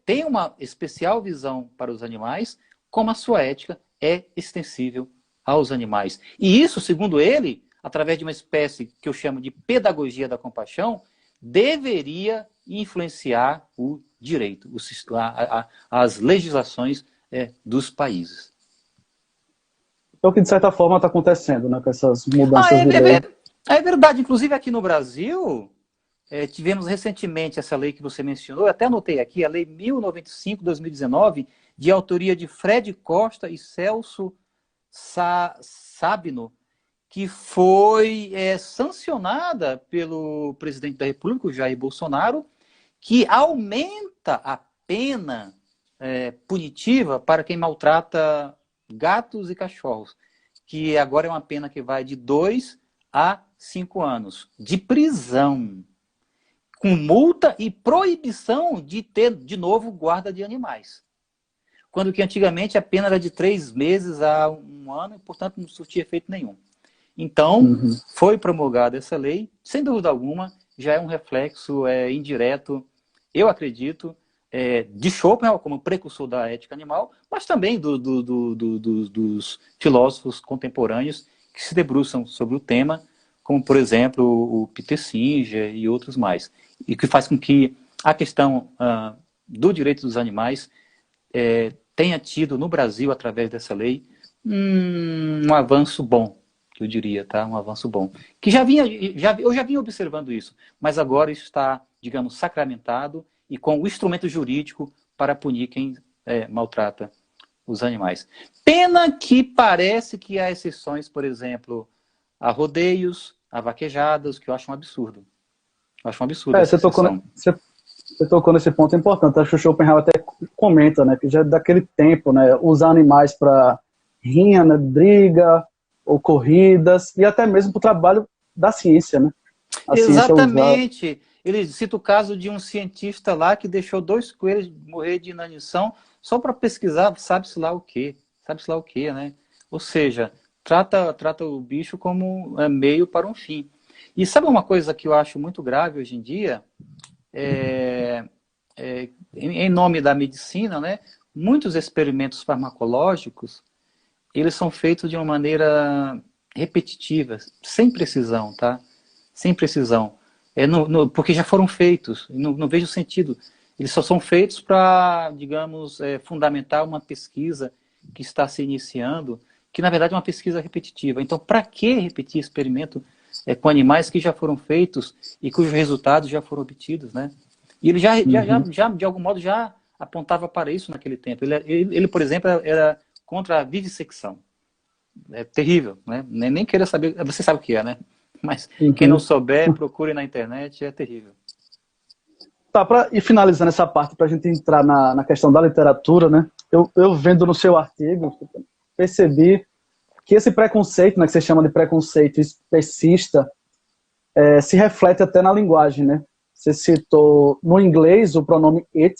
A: tem uma especial visão para os animais, como a sua ética é extensível aos animais. E isso, segundo ele, através de uma espécie que eu chamo de pedagogia da compaixão, deveria influenciar o direito, as legislações dos países.
B: É o que, de certa forma, está acontecendo, né, com essas mudanças de lei.
A: É verdade. Inclusive, aqui no Brasil, tivemos recentemente essa lei que você mencionou, eu até anotei aqui, a Lei 1095/2019, de autoria de Fred Costa e Celso Sabino, que foi sancionada pelo presidente da República, o Jair Bolsonaro, que aumenta a pena punitiva para quem maltrata gatos e cachorros, que agora é uma pena que vai de 2 a 5 anos de prisão, com multa e proibição de ter, de novo, guarda de animais. Quando que antigamente a pena era de 3 meses a 1 ano e, portanto, não surtia efeito nenhum. Então, foi promulgada essa lei, sem dúvida alguma, já é um reflexo indireto, eu acredito, de Schopenhauer como precursor da ética animal, mas também dos filósofos contemporâneos que se debruçam sobre o tema, como, por exemplo, o Peter Singer e outros mais. E que faz com que a questão do direito dos animais tenha tido no Brasil, através dessa lei, um avanço bom, que eu diria, tá? Um avanço bom. Que eu já vinha observando isso, mas agora está, digamos, sacramentado e com o instrumento jurídico para punir quem maltrata os animais. Pena que parece que há exceções, por exemplo, a rodeios, a vaquejadas, que eu acho um absurdo. Eu acho um absurdo essa exceção.
B: Você tocou nesse ponto importante. Acho que o Schopenhauer até comenta, né, que já daquele tempo, né, usar animais para rinha, né, briga ou corridas, e até mesmo para o trabalho da ciência, né?
A: Exatamente. Ele cita o caso de um cientista lá que deixou 2 coelhos morrer de inanição só para pesquisar, sabe-se lá o quê, né? Ou seja, trata o bicho como meio para um fim. E sabe uma coisa que eu acho muito grave hoje em dia? Em nome da medicina, né? Muitos experimentos farmacológicos, eles são feitos de uma maneira repetitiva, sem precisão, tá? Sem precisão. Porque já foram feitos, não vejo sentido. Eles só são feitos para, digamos, fundamentar uma pesquisa que está se iniciando, que na verdade é uma pesquisa repetitiva. Então, para que repetir experimento com animais que já foram feitos e cujos resultados já foram obtidos, né? E ele já de algum modo, já apontava para isso naquele tempo. Ele por exemplo, era contra a vivissecção. É terrível, né? Nem queira saber, você sabe o que é, né? Mas quem não souber, procure na internet, é terrível.
B: Tá, para ir finalizando essa parte, para a gente entrar na questão da literatura, né? Eu vendo no seu artigo, percebi que esse preconceito, né, que você chama de preconceito especista, se reflete até na linguagem, né? Você citou no inglês o pronome it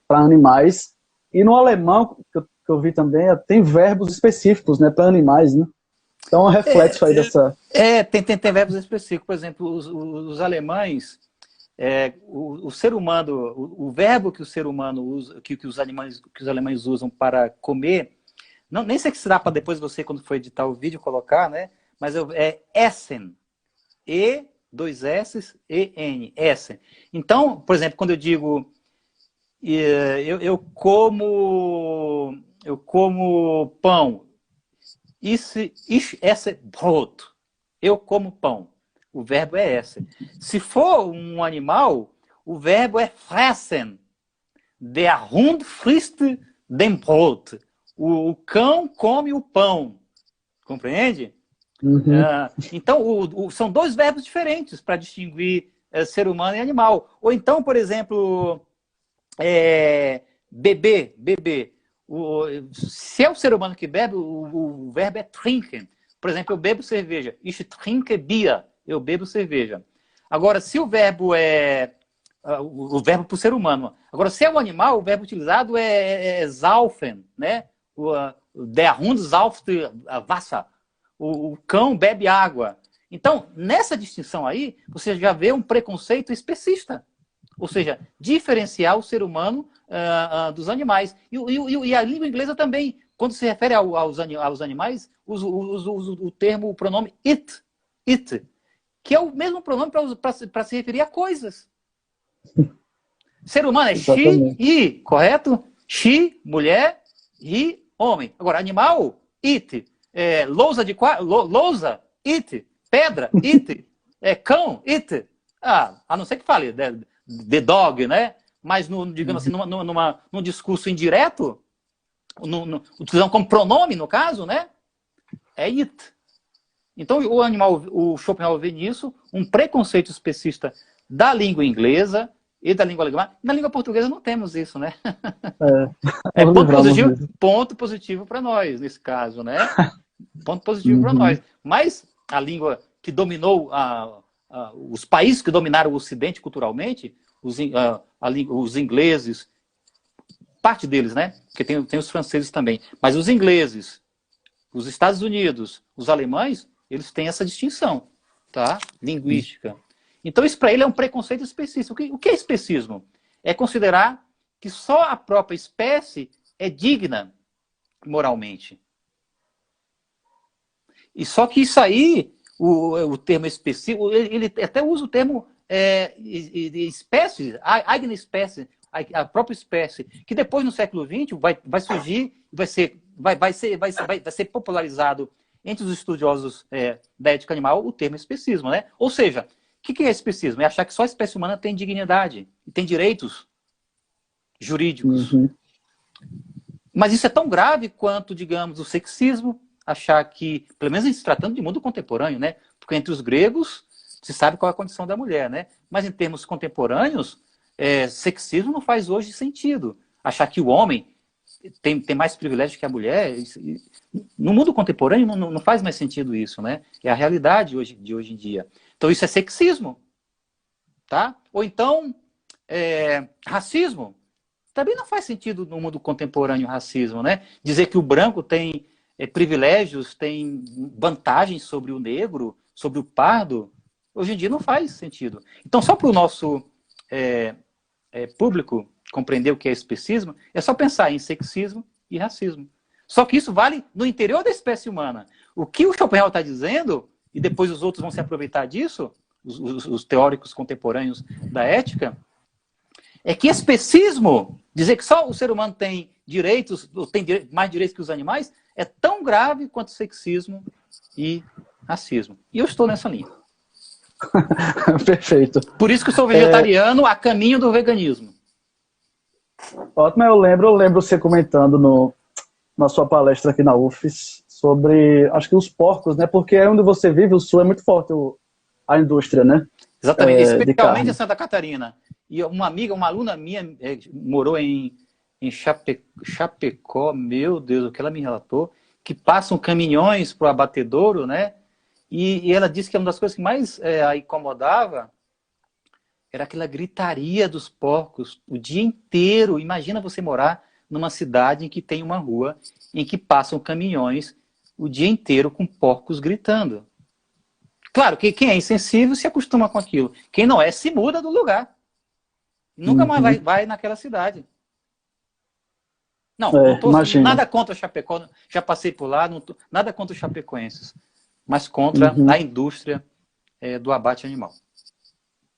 B: para animais, e no alemão, que eu vi também, tem verbos específicos, né, para animais, né? Então, é um reflexo aí dessa...
A: Tem verbos específicos. Por exemplo, os alemães, o ser humano, o verbo que o ser humano usa, que os alemães usam para comer, nem sei se dá para depois você, quando for editar o vídeo, colocar, né? Mas é essen. E2 S E N. Essen. Então, por exemplo, quando eu digo eu como pão, esse Brot. Eu como pão. O verbo é essen. Se for um animal, o verbo é fressen. Der Hund frisst den Brot. O cão come o pão. Compreende? Então, são 2 verbos diferentes para distinguir ser humano e animal. Ou então, por exemplo, beber. Se é o ser humano que bebe, o verbo é trinken. Por exemplo, eu bebo cerveja. Ich trinke Bier. Eu bebo cerveja. Agora, se o verbo é o verbo para o ser humano. Agora, se é o animal, o verbo utilizado é saufen, né? Der Hund sauft Wasser. O cão bebe água. Então, nessa distinção aí, você já vê um preconceito especista. Ou seja, diferenciar o ser humano dos animais. E a língua inglesa também, quando se refere aos animais, usa o termo, o pronome it, que é o mesmo pronome para se referir a coisas. Ser humano é she, he, correto? She, mulher, he, homem. Agora, animal, it. Lousa, it. Pedra, it. Cão, it. A não ser que fale the dog, né? Mas, digamos assim, num discurso indireto, utilizando como pronome, no caso, né? É it. Então, o Schopenhauer vê nisso um preconceito especista da língua inglesa e da língua alemã. Na língua portuguesa não temos isso, né? Ponto positivo para nós, nesse caso, né? Ponto positivo para nós. Mas a língua que dominou, os países que dominaram o Ocidente culturalmente, os ingleses, parte deles, né? Porque tem os franceses também. Mas os ingleses, os Estados Unidos, os alemães, eles têm essa distinção, tá? Linguística. Então, isso para ele é um preconceito específico. O que é especismo? É considerar que só a própria espécie é digna moralmente. E só que isso aí, o termo específico, ele até usa o termo espécie, eigene espécie, a própria espécie, que depois no século XX vai surgir, vai ser popularizado entre os estudiosos da ética animal o termo especismo, né? Ou seja, o que é especismo? É achar que só a espécie humana tem dignidade e tem direitos jurídicos. Mas isso é tão grave quanto, digamos, o sexismo, achar que, pelo menos se tratando de mundo contemporâneo, né? Porque entre os gregos se sabe qual é a condição da mulher, né? Mas em termos contemporâneos, sexismo não faz hoje sentido. Achar que o homem tem mais privilégio que a mulher, no mundo contemporâneo não faz mais sentido isso, né? É a realidade de hoje em dia. Então isso é sexismo, tá? Ou então, racismo. Também não faz sentido no mundo contemporâneo racismo, né? Dizer que o branco tem privilégios, tem vantagens sobre o negro, sobre o pardo, hoje em dia não faz sentido. Então, só para o nosso público compreender o que é especismo, é só pensar em sexismo e racismo. Só que isso vale no interior da espécie humana. O que o Schopenhauer está dizendo, e depois os outros vão se aproveitar disso, os teóricos contemporâneos da ética, é que especismo, dizer que só o ser humano tem direitos, tem mais direitos que os animais, é tão grave quanto sexismo e racismo. E eu estou nessa linha.
B: Perfeito.
A: Por isso que eu sou vegetariano a caminho do veganismo.
B: Ótimo, eu lembro você comentando na sua palestra aqui na UFES sobre, acho que os porcos, né? Porque é onde você vive, o sul é muito forte a indústria, né?
A: Exatamente, especialmente em Santa Catarina. E uma aluna minha, morou em Chapecó, meu Deus, o que ela me relatou, que passam caminhões para o abatedouro, né? E ela disse que uma das coisas que mais a incomodava era aquela gritaria dos porcos o dia inteiro. Imagina você morar numa cidade em que tem uma rua em que passam caminhões o dia inteiro com porcos gritando. Claro que quem é insensível se acostuma com aquilo. Quem não é, se muda do lugar. Nunca mais vai naquela cidade. Não nada contra Chapecó, já passei por lá, nada contra os chapecoenses, mas contra a indústria do abate animal.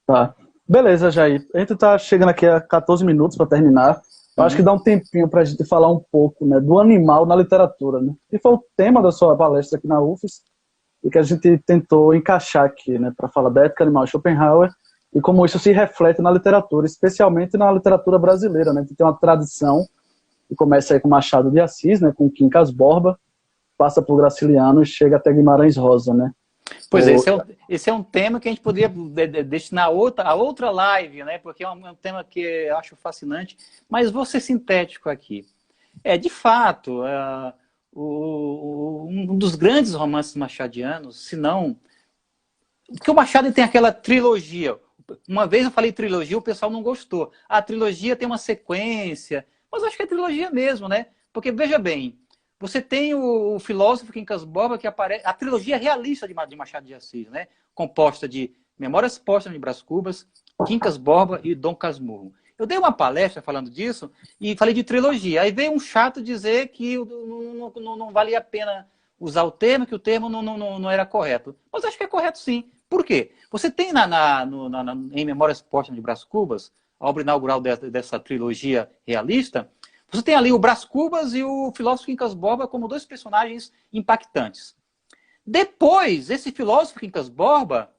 B: Tá. Beleza, Jair. A gente tá chegando aqui a 14 minutos para terminar. Eu acho que dá um tempinho para a gente falar um pouco, né, do animal na literatura, né? Que foi o tema da sua palestra aqui na UFES e que a gente tentou encaixar aqui, né, para falar da ética animal Schopenhauer e como isso se reflete na literatura, especialmente na literatura brasileira, né? Que tem uma tradição que começa aí com Machado de Assis, né, com Quincas Borba, passa por Graciliano e chega até Guimarães Rosa, né?
A: Pois é, esse é um tema que a gente poderia destinar a outra live, né? Porque é um tema que eu acho fascinante, mas vou ser sintético aqui. De fato, um dos grandes romances machadianos, se não... Porque o Machado tem aquela trilogia, o Uma vez eu falei trilogia, o pessoal não gostou. A trilogia tem uma sequência, mas eu acho que é trilogia mesmo, né? Porque, veja bem, você tem o filósofo Quincas Borba, que aparece... A trilogia realista de Machado de Assis, né? Composta de Memórias Póstumas de Brás Cubas, Quincas Borba e Dom Casmurro. Eu dei uma palestra falando disso e falei de trilogia. Aí veio um chato dizer que não valia a pena usar o termo, que o termo não era correto. Mas acho que é correto sim. Por quê? Você tem em Memórias Póstumas de Brás Cubas, a obra inaugural dessa trilogia realista, você tem ali o Brás Cubas e o filósofo Quincas Borba como dois personagens impactantes. Depois, esse filósofo Quincas Borba,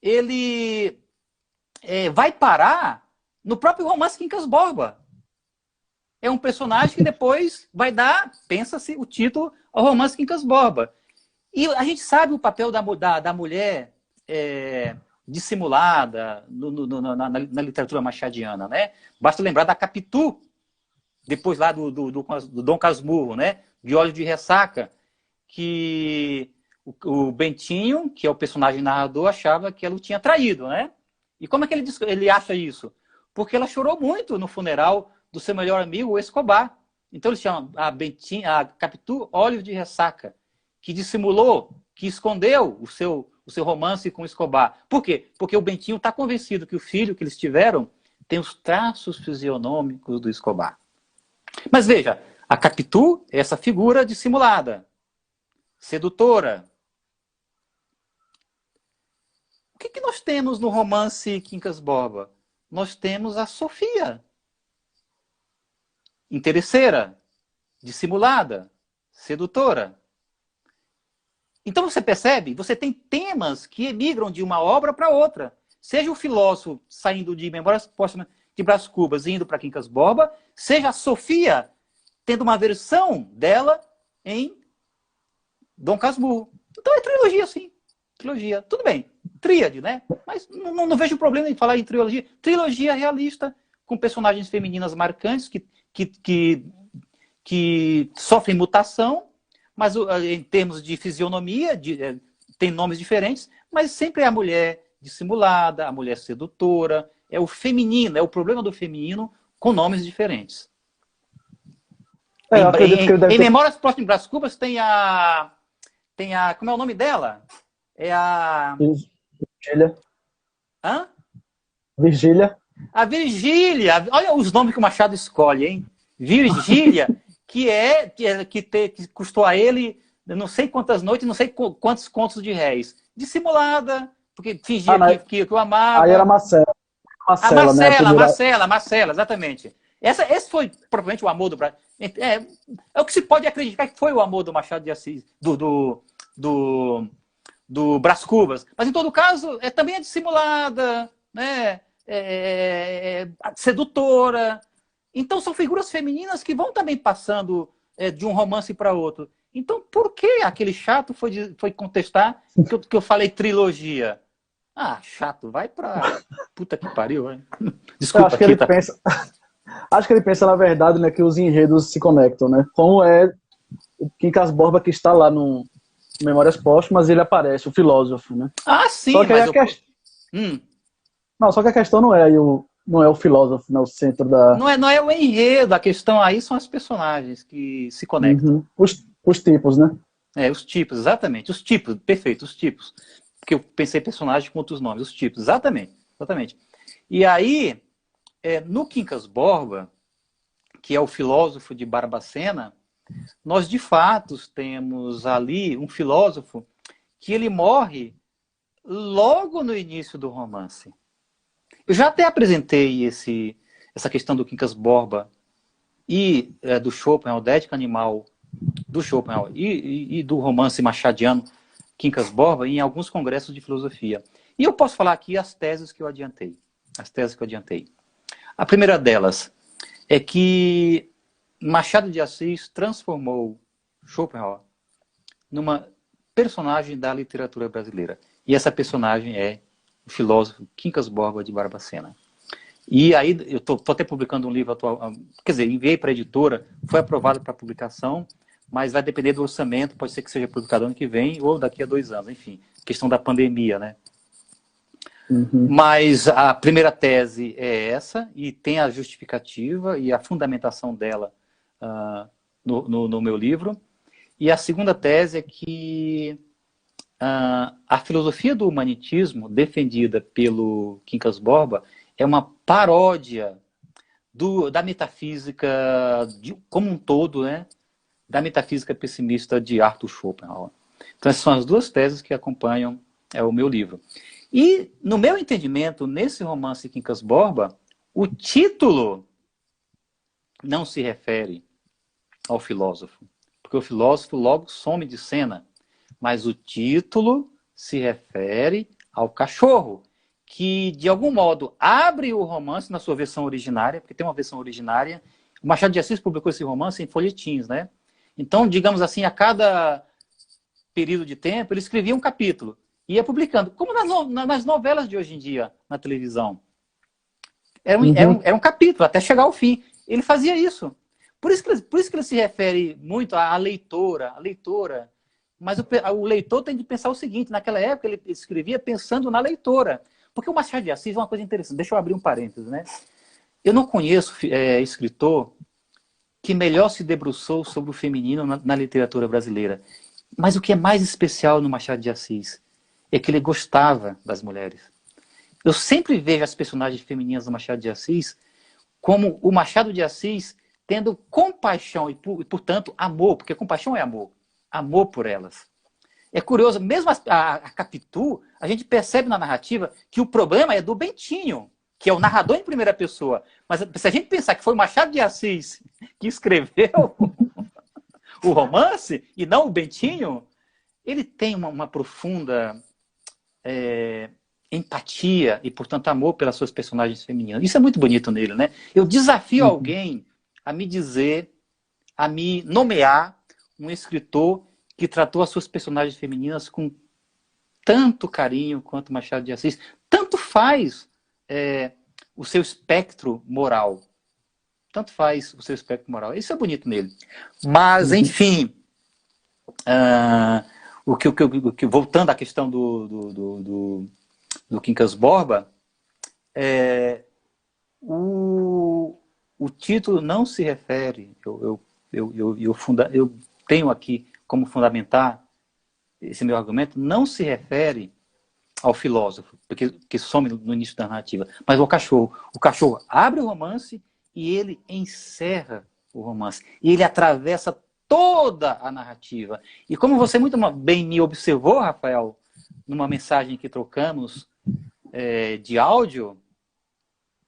A: ele vai parar no próprio romance Quincas Borba. É um personagem que depois vai dar, pensa-se, o título ao romance Quincas Borba. E a gente sabe o papel da mulher dissimulada na literatura machadiana, né? Basta lembrar da Capitu, depois lá do Dom Casmurro, né? De Olhos de Ressaca, que o Bentinho, que é o personagem narrador, achava que ela o tinha traído, né? E como é que ele acha isso? Porque ela chorou muito no funeral do seu melhor amigo, o Escobar. Então ele chama a Capitu Olhos de Ressaca, que dissimulou, que escondeu o seu romance com o Escobar. Por quê? Porque o Bentinho está convencido que o filho que eles tiveram tem os traços fisionômicos do Escobar. Mas veja, a Capitu é essa figura dissimulada, sedutora. O que nós temos no romance Quincas Borba? Nós temos a Sofia, interesseira, dissimulada, sedutora. Então você percebe? Você tem temas que emigram de uma obra para outra. Seja o filósofo saindo de Memórias Póstumas de Brás Cubas e indo para Quincas Borba, seja a Sofia tendo uma versão dela em Dom Casmurro. Então é trilogia, sim. Trilogia. Tudo bem. Tríade, né? Mas não vejo problema em falar em trilogia. Trilogia realista, com personagens femininas marcantes que sofrem mutação, mas em termos de fisionomia, tem nomes diferentes, mas sempre é a mulher dissimulada, a mulher sedutora, é o feminino, é o problema do feminino com nomes diferentes. Em Memórias Póstumas de Brás Cubas tem a... Como é o nome dela? É a...
B: Virgília.
A: Hã?
B: Virgília.
A: A Virgília. Olha os nomes que o Machado escolhe, hein? Virgília, que custou a ele não sei quantas noites, não sei quantos contos de réis. Dissimulada, porque fingia que o amava.
B: Aí era Marcela.
A: Marcela, exatamente. Esse foi provavelmente o amor do Brasil. É o que se pode acreditar que foi o amor do Machado de Assis, do Brás Cubas. Mas, em todo caso, também é dissimulada, né? Sedutora. Então, são figuras femininas que vão também passando de um romance para outro. Então, por que aquele chato foi contestar que eu falei trilogia? Ah, chato, vai pra puta que pariu, hein? Desculpa,
B: acho que ele pensa... Acho que ele pensa, na verdade, né, que os enredos se conectam, né? Como é o Quincas Borba que está lá no Memórias Póstumas, ele aparece, o filósofo, né?
A: Ah, sim,
B: só que Não, só que a questão não é o filósofo, né, o centro da...
A: Não é o enredo, a questão aí são as personagens que se conectam.
B: Uhum. Os tipos, né?
A: Os tipos, exatamente. Os tipos, perfeito, os tipos. Porque eu pensei personagem com outros nomes, os tipos, exatamente. E aí... no Quincas Borba, que é o filósofo de Barbacena, nós de fato temos ali um filósofo que ele morre logo no início do romance. Eu já até apresentei essa questão do Quincas Borba e do Schopenhauer, da Ética Animal do Schopenhauer e do romance machadiano Quincas Borba em alguns congressos de filosofia. E eu posso falar aqui as teses que eu adiantei. A primeira delas é que Machado de Assis transformou Schopenhauer numa personagem da literatura brasileira. E essa personagem é o filósofo Quincas Borba de Barbacena. E aí, eu estou até publicando um livro atual, quer dizer, enviei para a editora, foi aprovado para publicação, mas vai depender do orçamento, pode ser que seja publicado ano que vem ou daqui a 2 anos, enfim, questão da pandemia, né?
B: Uhum.
A: Mas a primeira tese é essa, e tem a justificativa e a fundamentação dela no meu livro. E a segunda tese é que a filosofia do humanitismo, defendida pelo Quincas Borba, é uma paródia da metafísica como um todo, né? Da metafísica pessimista de Arthur Schopenhauer. Então, essas são as duas teses que acompanham o meu livro. E, no meu entendimento, nesse romance Quincas Borba, o título não se refere ao filósofo, porque o filósofo logo some de cena, mas o título se refere ao cachorro, que, de algum modo, abre o romance na sua versão originária, porque tem uma versão originária. O Machado de Assis publicou esse romance em folhetins, né? Então, digamos assim, a cada período de tempo, ele escrevia um capítulo e ia publicando, como nas novelas de hoje em dia, na televisão. Era um capítulo, até chegar ao fim. Ele fazia isso. Por isso que ele se refere muito à leitora, mas o leitor tem de pensar o seguinte, naquela época ele escrevia pensando na leitora. Porque o Machado de Assis é uma coisa interessante, deixa eu abrir um parênteses, né? Eu não conheço escritor que melhor se debruçou sobre o feminino na literatura brasileira. Mas o que é mais especial no Machado de Assis é que ele gostava das mulheres. Eu sempre vejo as personagens femininas do Machado de Assis como o Machado de Assis tendo compaixão e portanto, amor, porque compaixão é amor. Amor por elas. É curioso, mesmo a Capitu, a gente percebe na narrativa que o problema é do Bentinho, que é o narrador em primeira pessoa. Mas se a gente pensar que foi o Machado de Assis que escreveu o romance, e não o Bentinho, ele tem uma profunda empatia e, portanto, amor pelas suas personagens femininas. Isso é muito bonito nele, né? Eu desafio alguém a me dizer, a me nomear um escritor que tratou as suas personagens femininas com tanto carinho quanto Machado de Assis. Tanto faz o seu espectro moral. Tanto faz o seu espectro moral. Isso é bonito nele. Mas, enfim, voltando à questão do Quincas Borba, o título não se refere, eu tenho aqui como fundamentar esse meu argumento, não se refere ao filósofo, que some no início da narrativa, mas ao cachorro. O cachorro abre o romance e ele encerra o romance. E ele atravessa toda a narrativa. E como você muito bem me observou, Rafael, numa mensagem que trocamos de áudio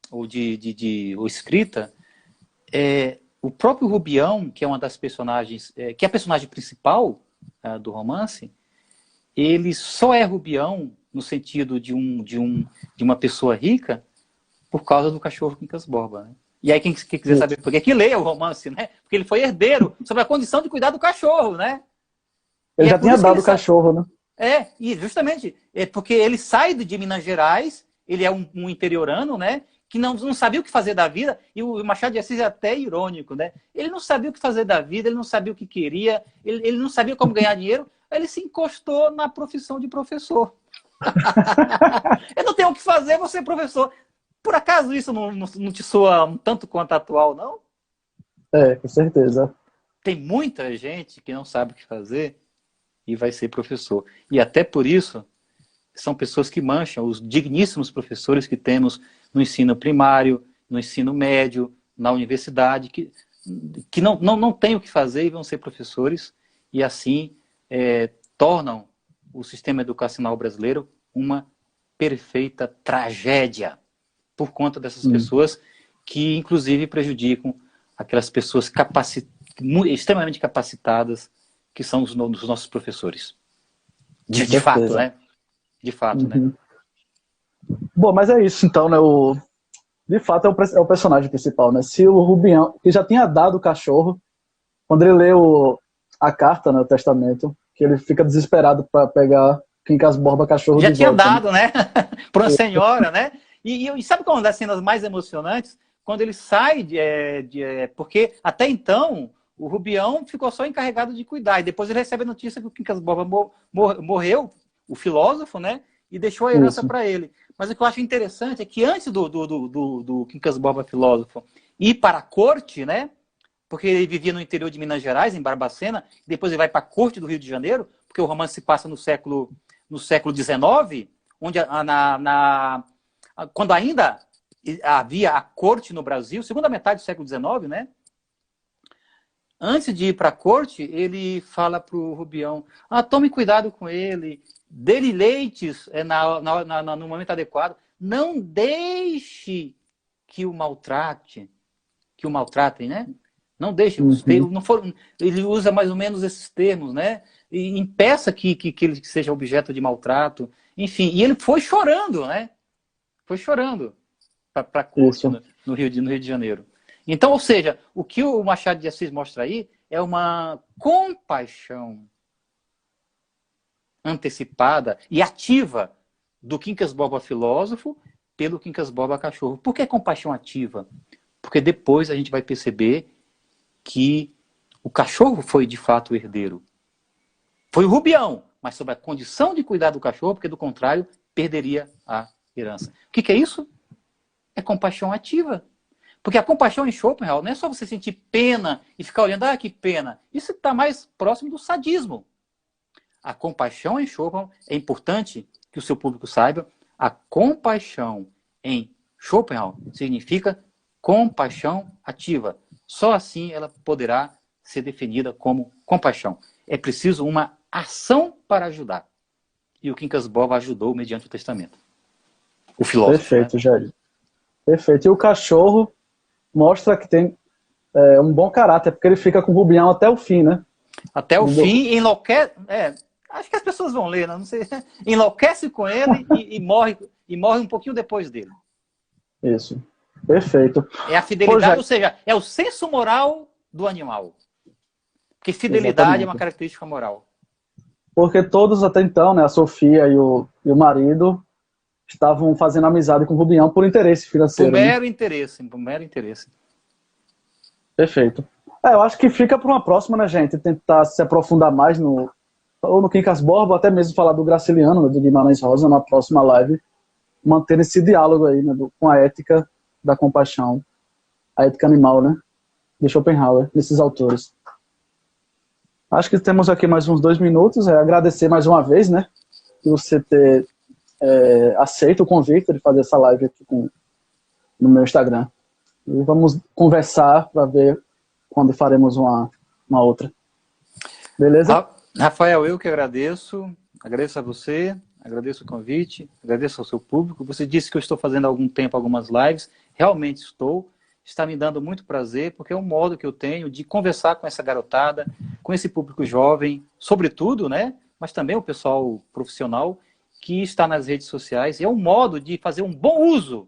A: ou ou escrita, o próprio Rubião, que é uma das personagens, que é a personagem principal do romance, ele só é Rubião no sentido de uma pessoa rica por causa do cachorro Quincas Borba, né? E aí quem quiser saber por que leia o romance, né? Porque ele foi herdeiro sobre a condição de cuidar do cachorro, né?
B: Ele já tinha dado o cachorro, né?
A: E justamente, porque ele sai de Minas Gerais, ele é um interiorano, né? Que não sabia o que fazer da vida, e o Machado de Assis é até irônico, né? Ele não sabia o que fazer da vida, ele não sabia o que queria, ele não sabia como ganhar dinheiro, ele se encostou na profissão de professor. Eu não tenho o que fazer, você é professor. Por acaso isso não te soa um tanto quanto atual, não?
B: Com certeza.
A: Tem muita gente que não sabe o que fazer e vai ser professor. E até por isso, são pessoas que mancham os digníssimos professores que temos no ensino primário, no ensino médio, na universidade, que não têm o que fazer e vão ser professores, e assim tornam o sistema educacional brasileiro uma perfeita tragédia, por conta dessas pessoas que, inclusive, prejudicam aquelas pessoas extremamente capacitadas que são os nossos professores. De fato, né? De fato, né?
B: Bom, mas é isso, então, né? De fato, é o personagem principal, né? Se o Rubião, que já tinha dado o cachorro, quando ele lê a carta, né, o testamento, que ele fica desesperado para pegar Quincas Borba cachorro
A: já
B: de
A: tinha
B: volta,
A: dado, né? Para uma senhora, né? E sabe qual é uma das cenas mais emocionantes? Quando ele sai, porque até então o Rubião ficou só encarregado de cuidar, e depois ele recebe a notícia que o Quincas Borba morreu, o filósofo, né? E deixou a herança para ele. Mas o que eu acho interessante é que antes do Quincas Borba filósofo ir para a corte, né? Porque ele vivia no interior de Minas Gerais, em Barbacena, depois ele vai para a corte do Rio de Janeiro, porque o romance se passa no século XIX, onde quando ainda havia a corte no Brasil, segunda metade do século XIX, né? Antes de ir para a corte, ele fala para o Rubião, tome cuidado com ele, dê-lhe leites no momento adequado, não deixe que o maltratem, né? Não deixe, ele usa mais ou menos esses termos, né? E impeça que ele seja objeto de maltrato, enfim. E ele foi chorando, né? Foi chorando para a corte no Rio de Janeiro. Então, ou seja, o que o Machado de Assis mostra aí é uma compaixão antecipada e ativa do Quincas Borba filósofo pelo Quincas Borba cachorro. Por que compaixão ativa? Porque depois a gente vai perceber que o cachorro foi de fato o herdeiro. Foi o Rubião, mas sob a condição de cuidar do cachorro, porque do contrário perderia a herança. O que é isso? É compaixão ativa. Porque a compaixão em Schopenhauer não é só você sentir pena e ficar olhando, que pena. Isso está mais próximo do sadismo. A compaixão em Schopenhauer, é importante que o seu público saiba, a compaixão em Schopenhauer significa compaixão ativa. Só assim ela poderá ser definida como compaixão. É preciso uma ação para ajudar. E o Quincas Borba ajudou mediante o testamento. O filósofo.
B: Perfeito, Jair. Perfeito. E o cachorro mostra que tem um bom caráter, porque ele fica com o Rubião até o fim, né?
A: Até o fim, enlouquece... acho que as pessoas vão ler, não sei. Enlouquece com ele e morre um pouquinho depois dele.
B: Isso. Perfeito.
A: É a fidelidade, ou seja, é o senso moral do animal. Porque fidelidade é uma característica moral.
B: Porque todos até então, né, a Sofia e o marido estavam fazendo amizade com o Rubião por interesse financeiro.
A: Por mero interesse, por mero interesse.
B: Perfeito. Eu acho que fica para uma próxima, né, gente? Tentar se aprofundar mais no Quincas Borba, ou até mesmo falar do Graciliano, né, do Guimarães Rosa, na próxima live, manter esse diálogo aí, né, com a ética da compaixão, a ética animal, né, de Schopenhauer, desses autores. Acho que temos aqui mais uns 2 minutos, agradecer mais uma vez, né, de você ter aceito o convite de fazer essa live aqui no meu Instagram. E vamos conversar para ver quando faremos uma outra. Beleza?
A: Rafael, eu que agradeço a você, agradeço o convite, agradeço ao seu público. Você disse que eu estou fazendo há algum tempo algumas lives, realmente estou, está me dando muito prazer, porque é um modo que eu tenho de conversar com essa garotada, com esse público jovem, sobretudo, né? Mas também o pessoal profissional que está nas redes sociais. E é um modo de fazer um bom uso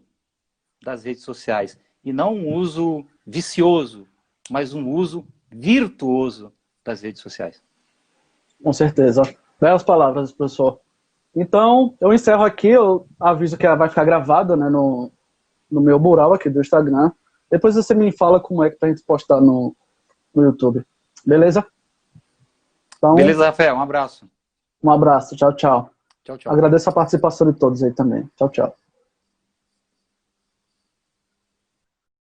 A: das redes sociais, e não um uso vicioso, mas um uso virtuoso das redes sociais.
B: Com certeza. Belas palavras, professor. Então, eu encerro aqui, eu aviso que ela vai ficar gravada, né, no meu mural aqui do Instagram. Depois você me fala como é que pra gente postar no YouTube. Beleza? Então,
A: beleza, Rafael. Um abraço.
B: Um abraço. Tchau, tchau.
A: Tchau, tchau.
B: Agradeço a participação de todos aí também. Tchau, tchau.